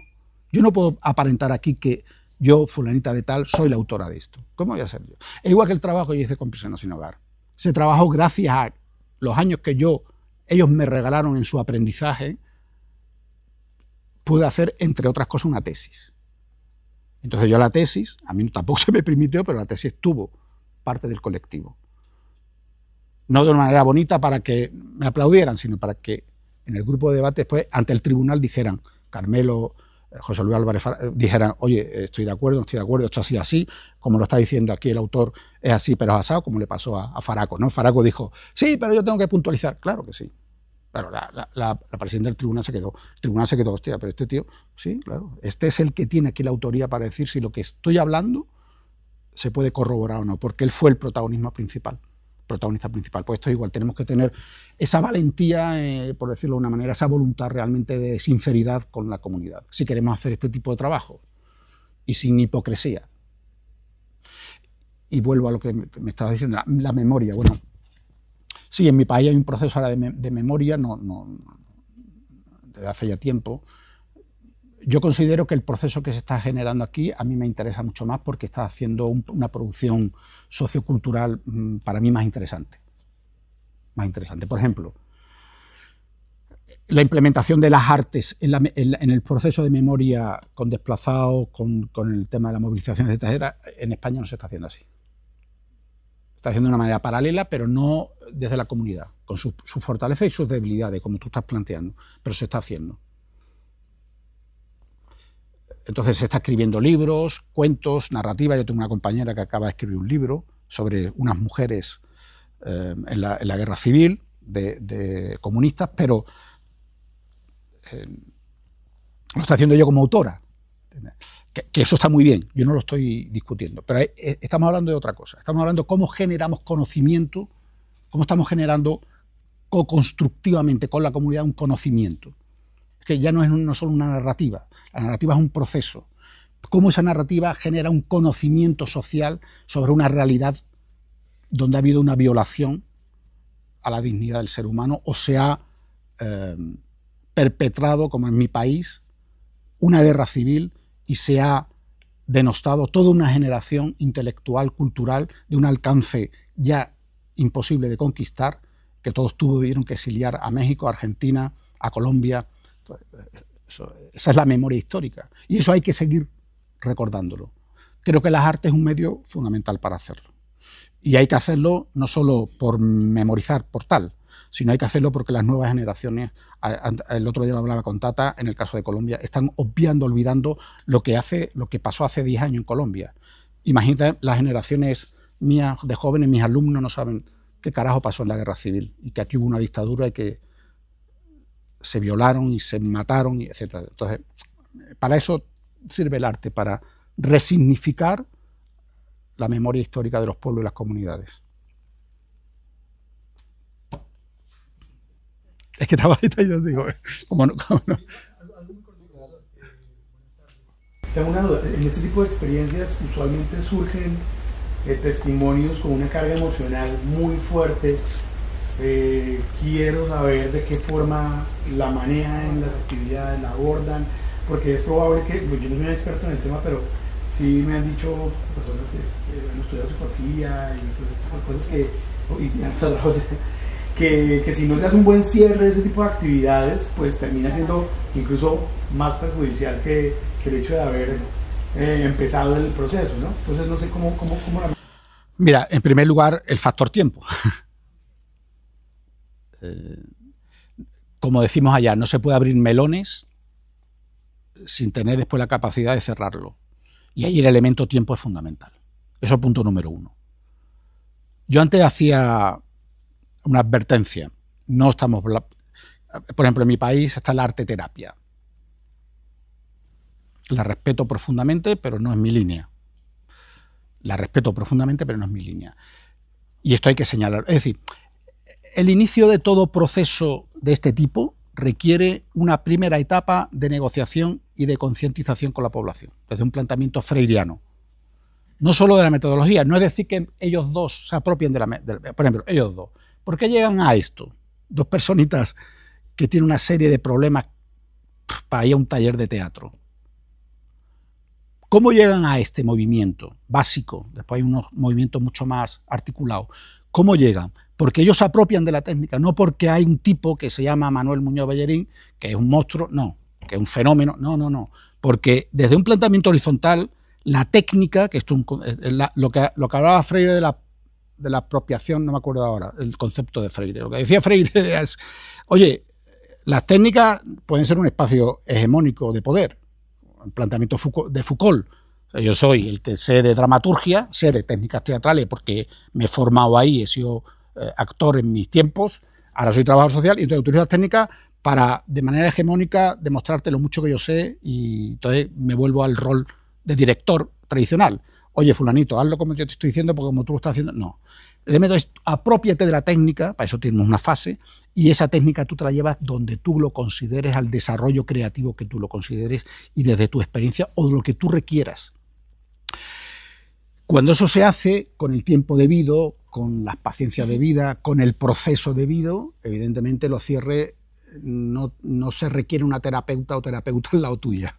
Yo no puedo aparentar aquí que yo, fulanita de tal, soy la autora de esto. ¿Cómo voy a ser yo? Es igual que el trabajo que yo hice con Prisioneros sin Hogar. Ese trabajo, gracias a los años que ellos me regalaron en su aprendizaje, pude hacer, entre otras cosas, una tesis. Entonces yo la tesis, a mí tampoco se me permitió, pero la tesis tuvo parte del colectivo. No de una manera bonita para que me aplaudieran, sino para que en el grupo de debate después, ante el tribunal, dijeran, Carmelo, José Luis Álvarez, dijeran, oye, estoy de acuerdo, no estoy de acuerdo, esto ha sido así, como lo está diciendo aquí el autor, es así, pero es asado, como le pasó a Faraco, ¿no? Faraco dijo, sí, pero yo tengo que puntualizar. Claro que sí. Claro, la presidenta del tribunal se quedó. El tribunal se quedó, hostia, pero este tío, sí, claro, este es el que tiene aquí la autoría para decir si lo que estoy hablando se puede corroborar o no, porque él fue el protagonista principal. Pues esto es igual, tenemos que tener esa valentía, por decirlo de una manera, esa voluntad realmente de sinceridad con la comunidad, si queremos hacer este tipo de trabajo, y sin hipocresía. Y vuelvo a lo que me estabas diciendo, la memoria. Bueno, sí, en mi país hay un proceso ahora de memoria, desde hace ya tiempo. Yo considero que el proceso que se está generando aquí a mí me interesa mucho más porque está haciendo una producción sociocultural para mí más interesante. Por ejemplo, la implementación de las artes en el proceso de memoria con desplazados, con el tema de la movilización, etc., en España no se está haciendo así. Se está haciendo de una manera paralela, pero no desde la comunidad, con sus fortalezas y sus debilidades, como tú estás planteando, pero se está haciendo. Entonces se está escribiendo libros, cuentos, narrativa. Yo tengo una compañera que acaba de escribir un libro sobre unas mujeres en la guerra civil de comunistas, pero lo está haciendo yo como autora. Que eso está muy bien, yo no lo estoy discutiendo, pero estamos hablando de otra cosa. Estamos hablando de cómo generamos conocimiento, cómo estamos generando co-constructivamente con la comunidad un conocimiento. Que ya no es no solo una narrativa, la narrativa es un proceso. Cómo esa narrativa genera un conocimiento social sobre una realidad donde ha habido una violación a la dignidad del ser humano o se ha perpetrado, como en mi país, una guerra civil y se ha denostado toda una generación intelectual, cultural, de un alcance ya imposible de conquistar, que todos tuvieron que exiliar a México, a Argentina, a Colombia. Esa es la memoria histórica y eso hay que seguir recordándolo. Creo que las artes es un medio fundamental para hacerlo. Y hay que hacerlo no solo por memorizar por tal, sino hay que hacerlo porque las nuevas generaciones, el otro día lo hablaba con Tata, en el caso de Colombia, están olvidando lo que pasó hace 10 años en Colombia. Imagínate, las generaciones mías de jóvenes, mis alumnos no saben qué carajo pasó en la guerra civil y que aquí hubo una dictadura y que se violaron y se mataron, etc. Entonces, para eso sirve el arte, para resignificar la memoria histórica de los pueblos y las comunidades. Es que estaba ahí, yo digo, ¿cómo no? Tengo una duda. En este tipo de experiencias usualmente surgen testimonios con una carga emocional muy fuerte. Quiero saber de qué forma la manejan las actividades, la abordan, porque es probable que, pues yo no soy un experto en el tema, pero sí me han dicho personas que han estudiado psicología y cosas que si no se hace un buen cierre de ese tipo de actividades, pues termina siendo incluso más perjudicial que el hecho de haber empezado el proceso, ¿no? Entonces no sé cómo la... Mira, en primer lugar, el factor tiempo. Como decimos allá, no se puede abrir melones sin tener después la capacidad de cerrarlo. Y ahí el elemento tiempo es fundamental. Eso es punto número 1. Yo antes hacía una advertencia. No estamos... Por ejemplo, en mi país está la arte terapia. La respeto profundamente, pero no es mi línea. La respeto profundamente, pero no es mi línea. Y esto hay que señalarlo. Es decir, el inicio de todo proceso de este tipo requiere una primera etapa de negociación y de concientización con la población, desde un planteamiento freiriano. No solo de la metodología, no es decir que ellos dos se apropien de la... Por ejemplo, ellos dos. ¿Por qué llegan a esto? Dos personitas que tienen una serie de problemas para ir a un taller de teatro. ¿Cómo llegan a este movimiento básico? Después hay unos movimientos mucho más articulados. ¿Cómo llegan? Porque ellos se apropian de la técnica, no porque hay un tipo que se llama Manuel Muñoz Bellerín, que es un monstruo, no, que es un fenómeno, no. Porque desde un planteamiento horizontal, la técnica, que esto lo que hablaba Freire de la apropiación, no me acuerdo ahora, el concepto de Freire. Lo que decía Freire es, oye, las técnicas pueden ser un espacio hegemónico de poder. El planteamiento de Foucault. Yo soy el que sé de dramaturgia, sé de técnicas teatrales porque me he formado ahí, he sido actor en mis tiempos, ahora soy trabajador social y entonces utilizo las técnicas para, de manera hegemónica, demostrarte lo mucho que yo sé y entonces me vuelvo al rol de director tradicional. Oye, fulanito, hazlo como yo te estoy diciendo porque como tú lo estás haciendo, no. El método es apropiate de la técnica, para eso tenemos una fase, y esa técnica tú te la llevas donde tú lo consideres, al desarrollo creativo que tú lo consideres y desde tu experiencia o de lo que tú requieras. Cuando eso se hace con el tiempo debido, con las paciencias debidas, con el proceso debido, evidentemente los cierres no se requiere una terapeuta o terapeuta al lado tuya.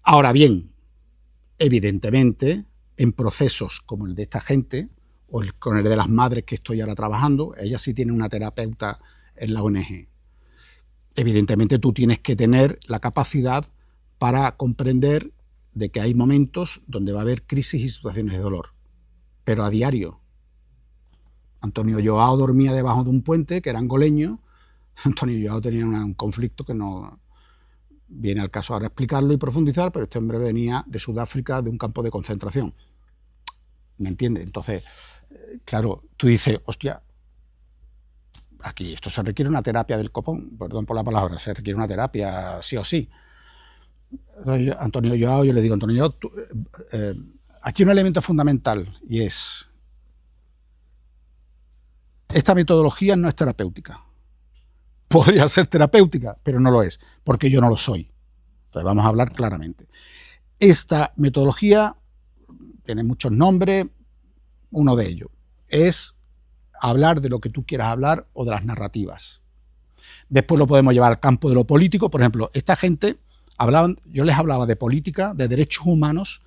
Ahora bien, evidentemente, en procesos como el de esta gente, o con el de las madres que estoy ahora trabajando, ellas sí tienen una terapeuta en la ONG. Evidentemente tú tienes que tener la capacidad para comprender de que hay momentos donde va a haber crisis y situaciones de dolor, pero a diario. Antonio Joao dormía debajo de un puente, que era angoleño. Antonio Joao tenía un conflicto que no viene al caso ahora explicarlo y profundizar, pero este hombre venía de Sudáfrica, de un campo de concentración. ¿Me entiendes? Entonces, claro, tú dices, hostia, aquí esto se requiere una terapia del copón, perdón por la palabra, se requiere una terapia sí o sí. Entonces, Antonio Joao, yo le digo, Antonio Joao, aquí hay un elemento fundamental y es, esta metodología no es terapéutica. Podría ser terapéutica, pero no lo es, porque yo no lo soy. Entonces vamos a hablar claramente. Esta metodología tiene muchos nombres, uno de ellos, es hablar de lo que tú quieras hablar o de las narrativas. Después lo podemos llevar al campo de lo político. Por ejemplo, esta gente, yo les hablaba de política, de derechos humanos,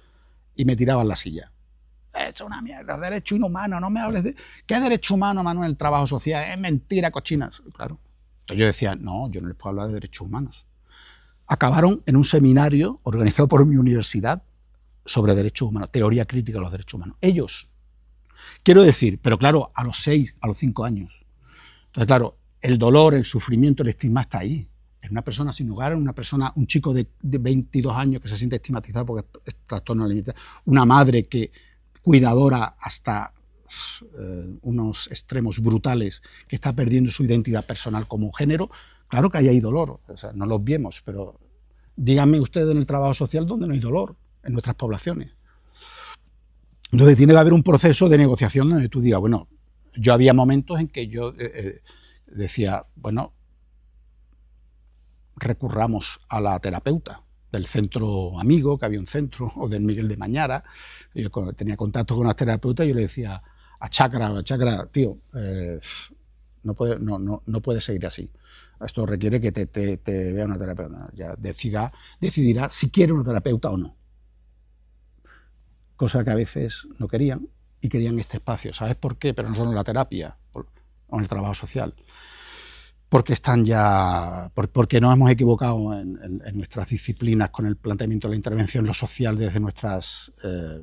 y me tiraban la silla. Es una mierda, derecho inhumano, no me hables de... ¿Qué derecho humano, Manuel? El trabajo social, es mentira, cochinas. Claro. Entonces yo decía, no, yo no les puedo hablar de derechos humanos. Acabaron en un seminario organizado por mi universidad sobre derechos humanos, teoría crítica de los derechos humanos. Ellos. Quiero decir, pero claro, a los 6, a los 5 años. Entonces, claro, el dolor, el sufrimiento, el estigma está ahí. Es una persona sin hogar, un chico de 22 años que se siente estigmatizado porque es trastorno alimentario, una madre que cuidadora hasta unos extremos brutales, que está perdiendo su identidad personal como género. Claro que ahí hay dolor, o sea, no lo obviemos, pero díganme ustedes en el trabajo social dónde no hay dolor en nuestras poblaciones. Entonces tiene que haber un proceso de negociación donde tú digas, bueno, yo había momentos en que yo decía, bueno, recurramos a la terapeuta del centro amigo, que había un centro, o del Miguel de Mañara. Yo tenía contacto con las terapeutas y yo le decía a Chakra, tío, no puede seguir así. Esto requiere que te vea una terapeuta. Ya decidirá si quiere una terapeuta o no. Cosa que a veces no querían y querían este espacio. ¿Sabes por qué? Pero no solo en la terapia o en el trabajo social. Porque porque nos hemos equivocado en nuestras disciplinas con el planteamiento de la intervención en lo social desde nuestras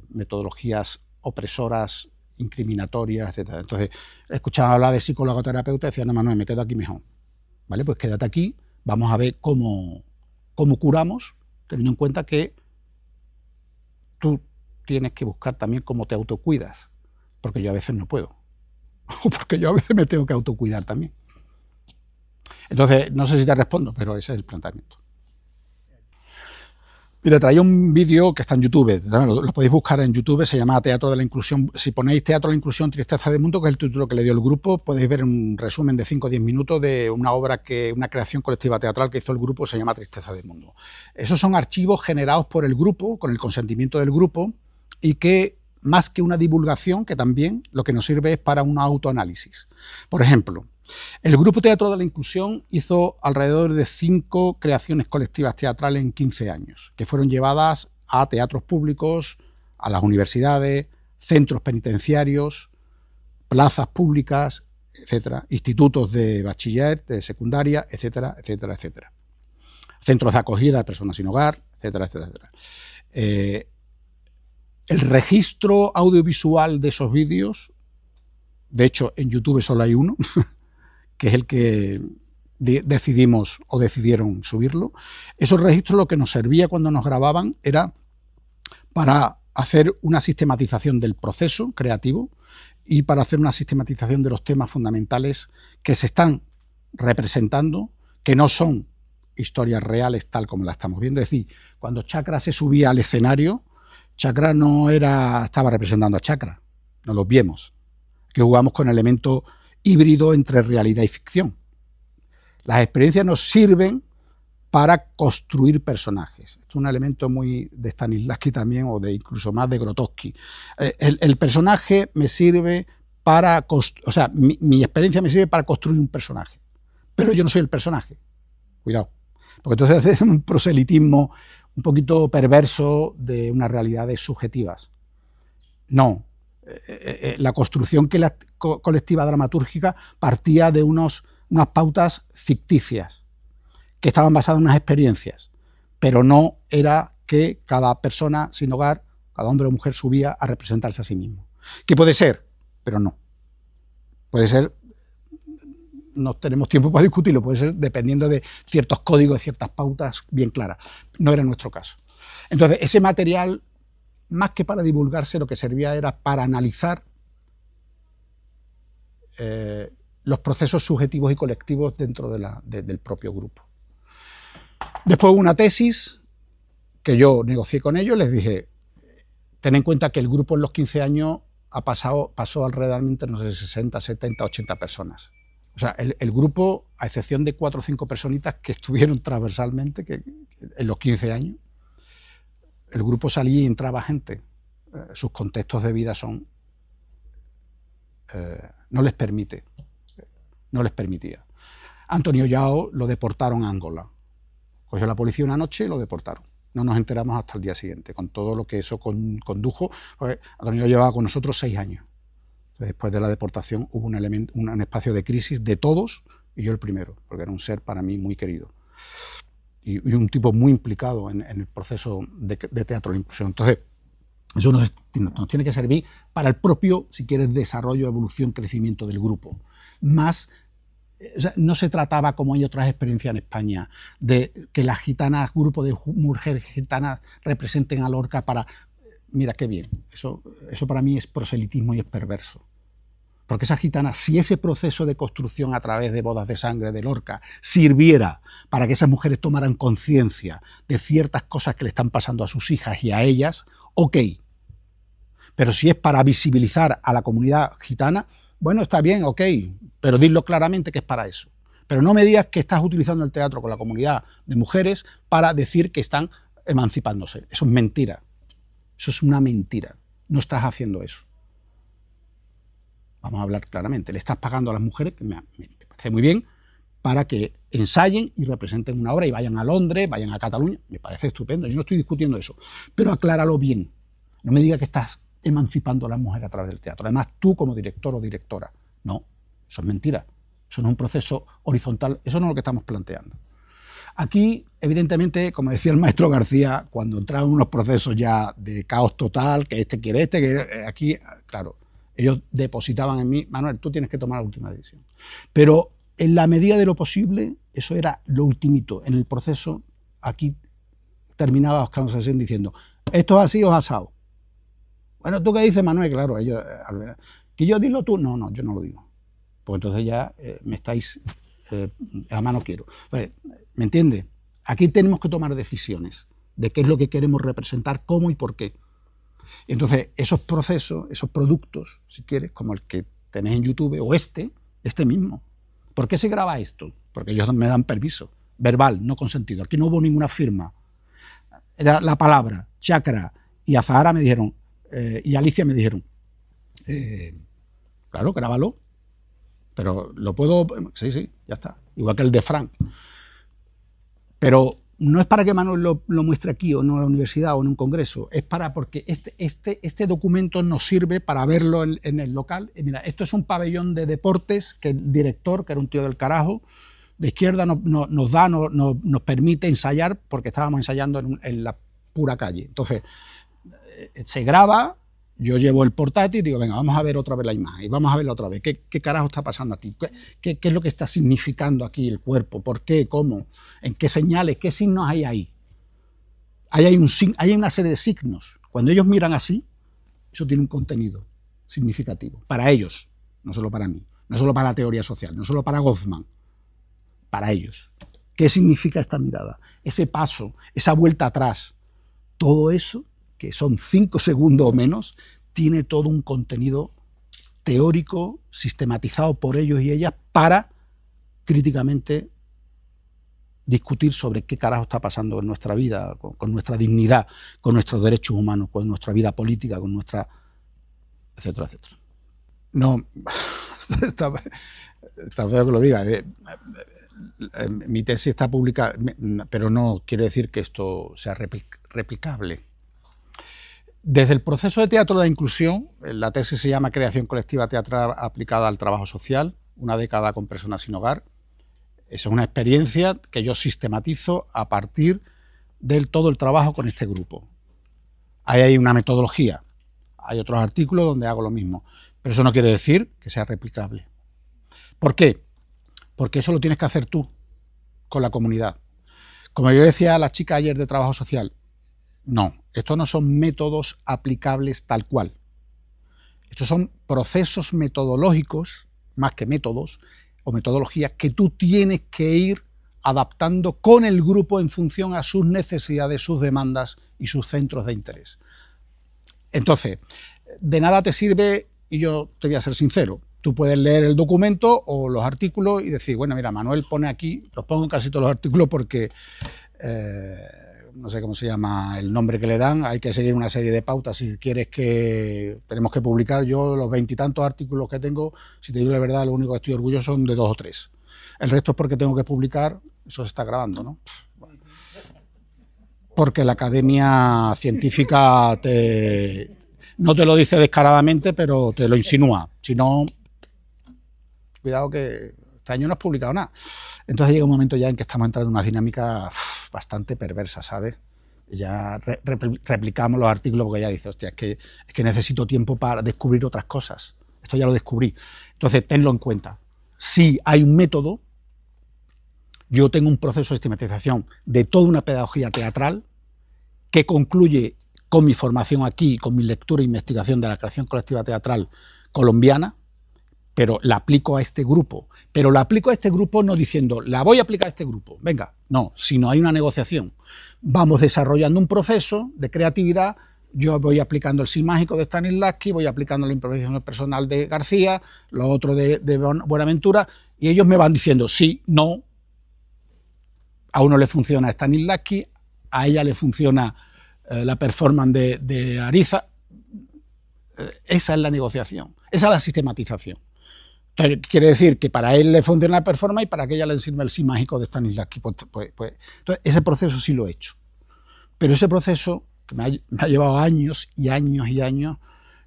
metodologías opresoras, incriminatorias, etc. Entonces, escuchaba hablar de psicólogo terapeuta y decía, no, Manuel, me quedo aquí mejor. ¿Vale? Pues quédate aquí, vamos a ver cómo curamos, teniendo en cuenta que tú tienes que buscar también cómo te autocuidas, porque yo a veces no puedo, o porque yo a veces me tengo que autocuidar también. Entonces, no sé si te respondo, pero ese es el planteamiento. Mira, traía un vídeo que está en YouTube, lo podéis buscar en YouTube, se llama Teatro de la Inclusión. Si ponéis Teatro de la Inclusión, Tristeza del Mundo, que es el título que le dio el grupo, podéis ver un resumen de 5 o 10 minutos de una obra, una creación colectiva teatral que hizo el grupo, se llama Tristeza del Mundo. Esos son archivos generados por el grupo, con el consentimiento del grupo, y que, más que una divulgación, que también lo que nos sirve es para un autoanálisis. Por ejemplo, el Grupo Teatro de la Inclusión hizo alrededor de 5 creaciones colectivas teatrales en 15 años, que fueron llevadas a teatros públicos, a las universidades, centros penitenciarios, plazas públicas, etcétera, institutos de bachiller, de secundaria, etcétera, etcétera, etcétera. Centros de acogida de personas sin hogar, etcétera, etcétera. El registro audiovisual de esos vídeos, de hecho en YouTube solo hay uno, que es el que decidieron subirlo. Esos registros lo que nos servía cuando nos grababan era para hacer una sistematización del proceso creativo y para hacer una sistematización de los temas fundamentales que se están representando, que no son historias reales tal como las estamos viendo. Es decir, cuando Chakra se subía al escenario, Chakra no estaba representando a Chakra, no lo vimos, que jugamos con elementos híbrido entre realidad y ficción. Las experiencias nos sirven para construir personajes. Esto es un elemento muy de Stanislavski también, o de incluso más de Grotowski. El personaje me sirve para... O sea, mi experiencia me sirve para construir un personaje. Pero yo no soy el personaje. Cuidado. Porque entonces es un proselitismo un poquito perverso de unas realidades subjetivas. No. La construcción colectiva dramatúrgica partía de unas pautas ficticias que estaban basadas en unas experiencias, pero no era que cada persona sin hogar, cada hombre o mujer subía a representarse a sí mismo. Que puede ser, pero no. Puede ser, no tenemos tiempo para discutirlo, puede ser dependiendo de ciertos códigos, de ciertas pautas bien claras. No era nuestro caso. Entonces, ese material, más que para divulgarse, lo que servía era para analizar los procesos subjetivos y colectivos dentro del propio grupo. Después hubo una tesis que yo negocié con ellos, les dije, ten en cuenta que el grupo en los 15 años pasó alrededor de, no sé, 60, 70, 80 personas. O sea, el grupo, a excepción de 4 o 5 personitas que estuvieron transversalmente en los 15 años, el grupo salía y entraba gente. Sus contextos de vida son no les permite, no les permitía. Antonio Yao lo deportaron a Angola. Cogió la policía una noche y lo deportaron. No nos enteramos hasta el día siguiente, con todo lo que eso condujo. Pues Antonio llevaba con nosotros 6 años. Después de la deportación hubo un espacio de crisis de todos, y yo el primero, porque era un ser para mí muy querido. Y un tipo muy implicado en el proceso de teatro de la inclusión. Entonces, eso nos tiene que servir para el propio, si quieres, desarrollo, evolución, crecimiento del grupo. Más, o sea, no se trataba, como hay otras experiencias en España, de que las gitanas, grupo de mujeres gitanas, representen a Lorca para... Mira, qué bien. Eso para mí es proselitismo y es perverso. Porque esas gitanas, si ese proceso de construcción a través de bodas de sangre de Lorca sirviera para que esas mujeres tomaran conciencia de ciertas cosas que le están pasando a sus hijas y a ellas, ok. Pero si es para visibilizar a la comunidad gitana, bueno, está bien, ok, pero dilo claramente que es para eso. Pero no me digas que estás utilizando el teatro con la comunidad de mujeres para decir que están emancipándose. Eso es mentira. Eso es una mentira. No estás haciendo eso. Vamos a hablar claramente. Le estás pagando a las mujeres, que me parece muy bien, para que ensayen y representen una obra y vayan a Londres, vayan a Cataluña. Me parece estupendo. Yo no estoy discutiendo eso. Pero acláralo bien. No me digas que estás emancipando a las mujeres a través del teatro. Además, tú como director o directora. No, eso es mentira. Eso no es un proceso horizontal. Eso no es lo que estamos planteando. Aquí, evidentemente, como decía el maestro García, cuando entraban unos procesos ya de caos total, que este quiere que aquí, claro, ellos depositaban en mí, Manuel, tú tienes que tomar la última decisión. Pero en la medida de lo posible, eso era lo ultimito. En el proceso, aquí terminaba Oscar Sesión diciendo, esto es así o es asado. Bueno, ¿tú qué dices, Manuel? Claro, ellos, ¿que yo dilo tú? No, yo no lo digo. Pues entonces ya me estáis, además no quiero. Entonces, ¿me entiende? Aquí tenemos que tomar decisiones de qué es lo que queremos representar, cómo y por qué. Entonces, esos procesos, esos productos, si quieres, como el que tenéis en YouTube, o este mismo. ¿Por qué se graba esto? Porque ellos me dan permiso, verbal, no consentido. Aquí no hubo ninguna firma. Era la palabra, Chakra y Azahara me dijeron, y Alicia me dijeron, claro, grábalo, pero lo puedo, sí, ya está. Igual que el de Frank. Pero no es para que Manuel lo muestre aquí o no en la universidad o en un congreso, es porque este documento nos sirve para verlo en el local. Mira, esto es un pabellón de deportes que el director, que era un tío del carajo, de izquierda nos permite ensayar, porque estábamos ensayando en la pura calle. Entonces, se graba, yo llevo el portátil y digo, venga, vamos a ver otra vez la imagen, y vamos a verla otra vez. ¿Qué carajo está pasando aquí? ¿Qué es lo que está significando aquí el cuerpo? ¿Por qué? ¿Cómo? ¿En qué señales? ¿Qué signos hay ahí? Hay una serie de signos. Cuando ellos miran así, eso tiene un contenido significativo. Para ellos, no solo para mí, no solo para la teoría social, no solo para Goffman, para ellos. ¿Qué significa esta mirada? Ese paso, esa vuelta atrás, todo eso, que son 5 segundos o menos, tiene todo un contenido teórico sistematizado por ellos y ellas para críticamente discutir sobre qué carajo está pasando en nuestra vida, con nuestra dignidad, con nuestros derechos humanos, con nuestra vida política, con nuestra... etcétera, etcétera. No, está feo que lo diga. Mi tesis está publicada, pero no quiere decir que esto sea replicable. Desde el proceso de teatro de inclusión, la tesis se llama Creación colectiva teatral aplicada al trabajo social, una década con personas sin hogar. Esa es una experiencia que yo sistematizo a partir de todo el trabajo con este grupo. Ahí hay una metodología, hay otros artículos donde hago lo mismo, pero eso no quiere decir que sea replicable. ¿Por qué? Porque eso lo tienes que hacer tú, con la comunidad. Como yo decía a la chica ayer de trabajo social, no, estos no son métodos aplicables tal cual. Estos son procesos metodológicos, más que métodos, o metodologías que tú tienes que ir adaptando con el grupo en función a sus necesidades, sus demandas y sus centros de interés. Entonces, de nada te sirve, y yo te voy a ser sincero, tú puedes leer el documento o los artículos y decir, bueno, mira, Manuel pone aquí, los pongo en casi todos los artículos porque no sé cómo se llama el nombre que le dan, hay que seguir una serie de pautas. Si quieres que tenemos que publicar, yo los 20 y tantos artículos que tengo, si te digo la verdad, lo único que estoy orgulloso son de 2 o 3. El resto es porque tengo que publicar, eso se está grabando, ¿no? Porque la academia científica no te lo dice descaradamente, pero te lo insinúa. Si no, cuidado que este año no has publicado nada. Entonces llega un momento ya en que estamos entrando en una dinámica bastante perversa, ¿sabes? Ya replicamos los artículos porque ya dice, hostia, es que necesito tiempo para descubrir otras cosas. Esto ya lo descubrí. Entonces, tenlo en cuenta. Si hay un método, yo tengo un proceso de sistematización de toda una pedagogía teatral que concluye con mi formación aquí, con mi lectura e investigación de la creación colectiva teatral colombiana, pero la aplico a este grupo. Pero la aplico a este grupo no diciendo, la voy a aplicar a este grupo, venga, no, sino hay una negociación. Vamos desarrollando un proceso de creatividad, yo voy aplicando el sí mágico de Stanislavski, voy aplicando la improvisación personal de García, lo otro de Buenaventura, y ellos me van diciendo sí, no, a uno le funciona Stanislavski, a ella le funciona la performance de Ariza. Esa es la negociación, esa es la sistematización. Entonces, quiere decir que para él le funciona la performance y para que ella le sirve el sí mágico de Stanislavski. Entonces, ese proceso sí lo he hecho. Pero ese proceso, que me ha llevado años y años y años,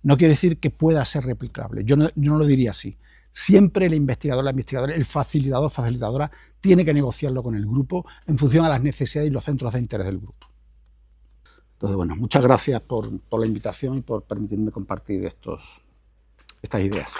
no quiere decir que pueda ser replicable. Yo no lo diría así. Siempre el investigador, la investigadora, el facilitador, facilitadora, tiene que negociarlo con el grupo en función a las necesidades y los centros de interés del grupo. Entonces, bueno, muchas gracias por la invitación y por permitirme compartir estas ideas.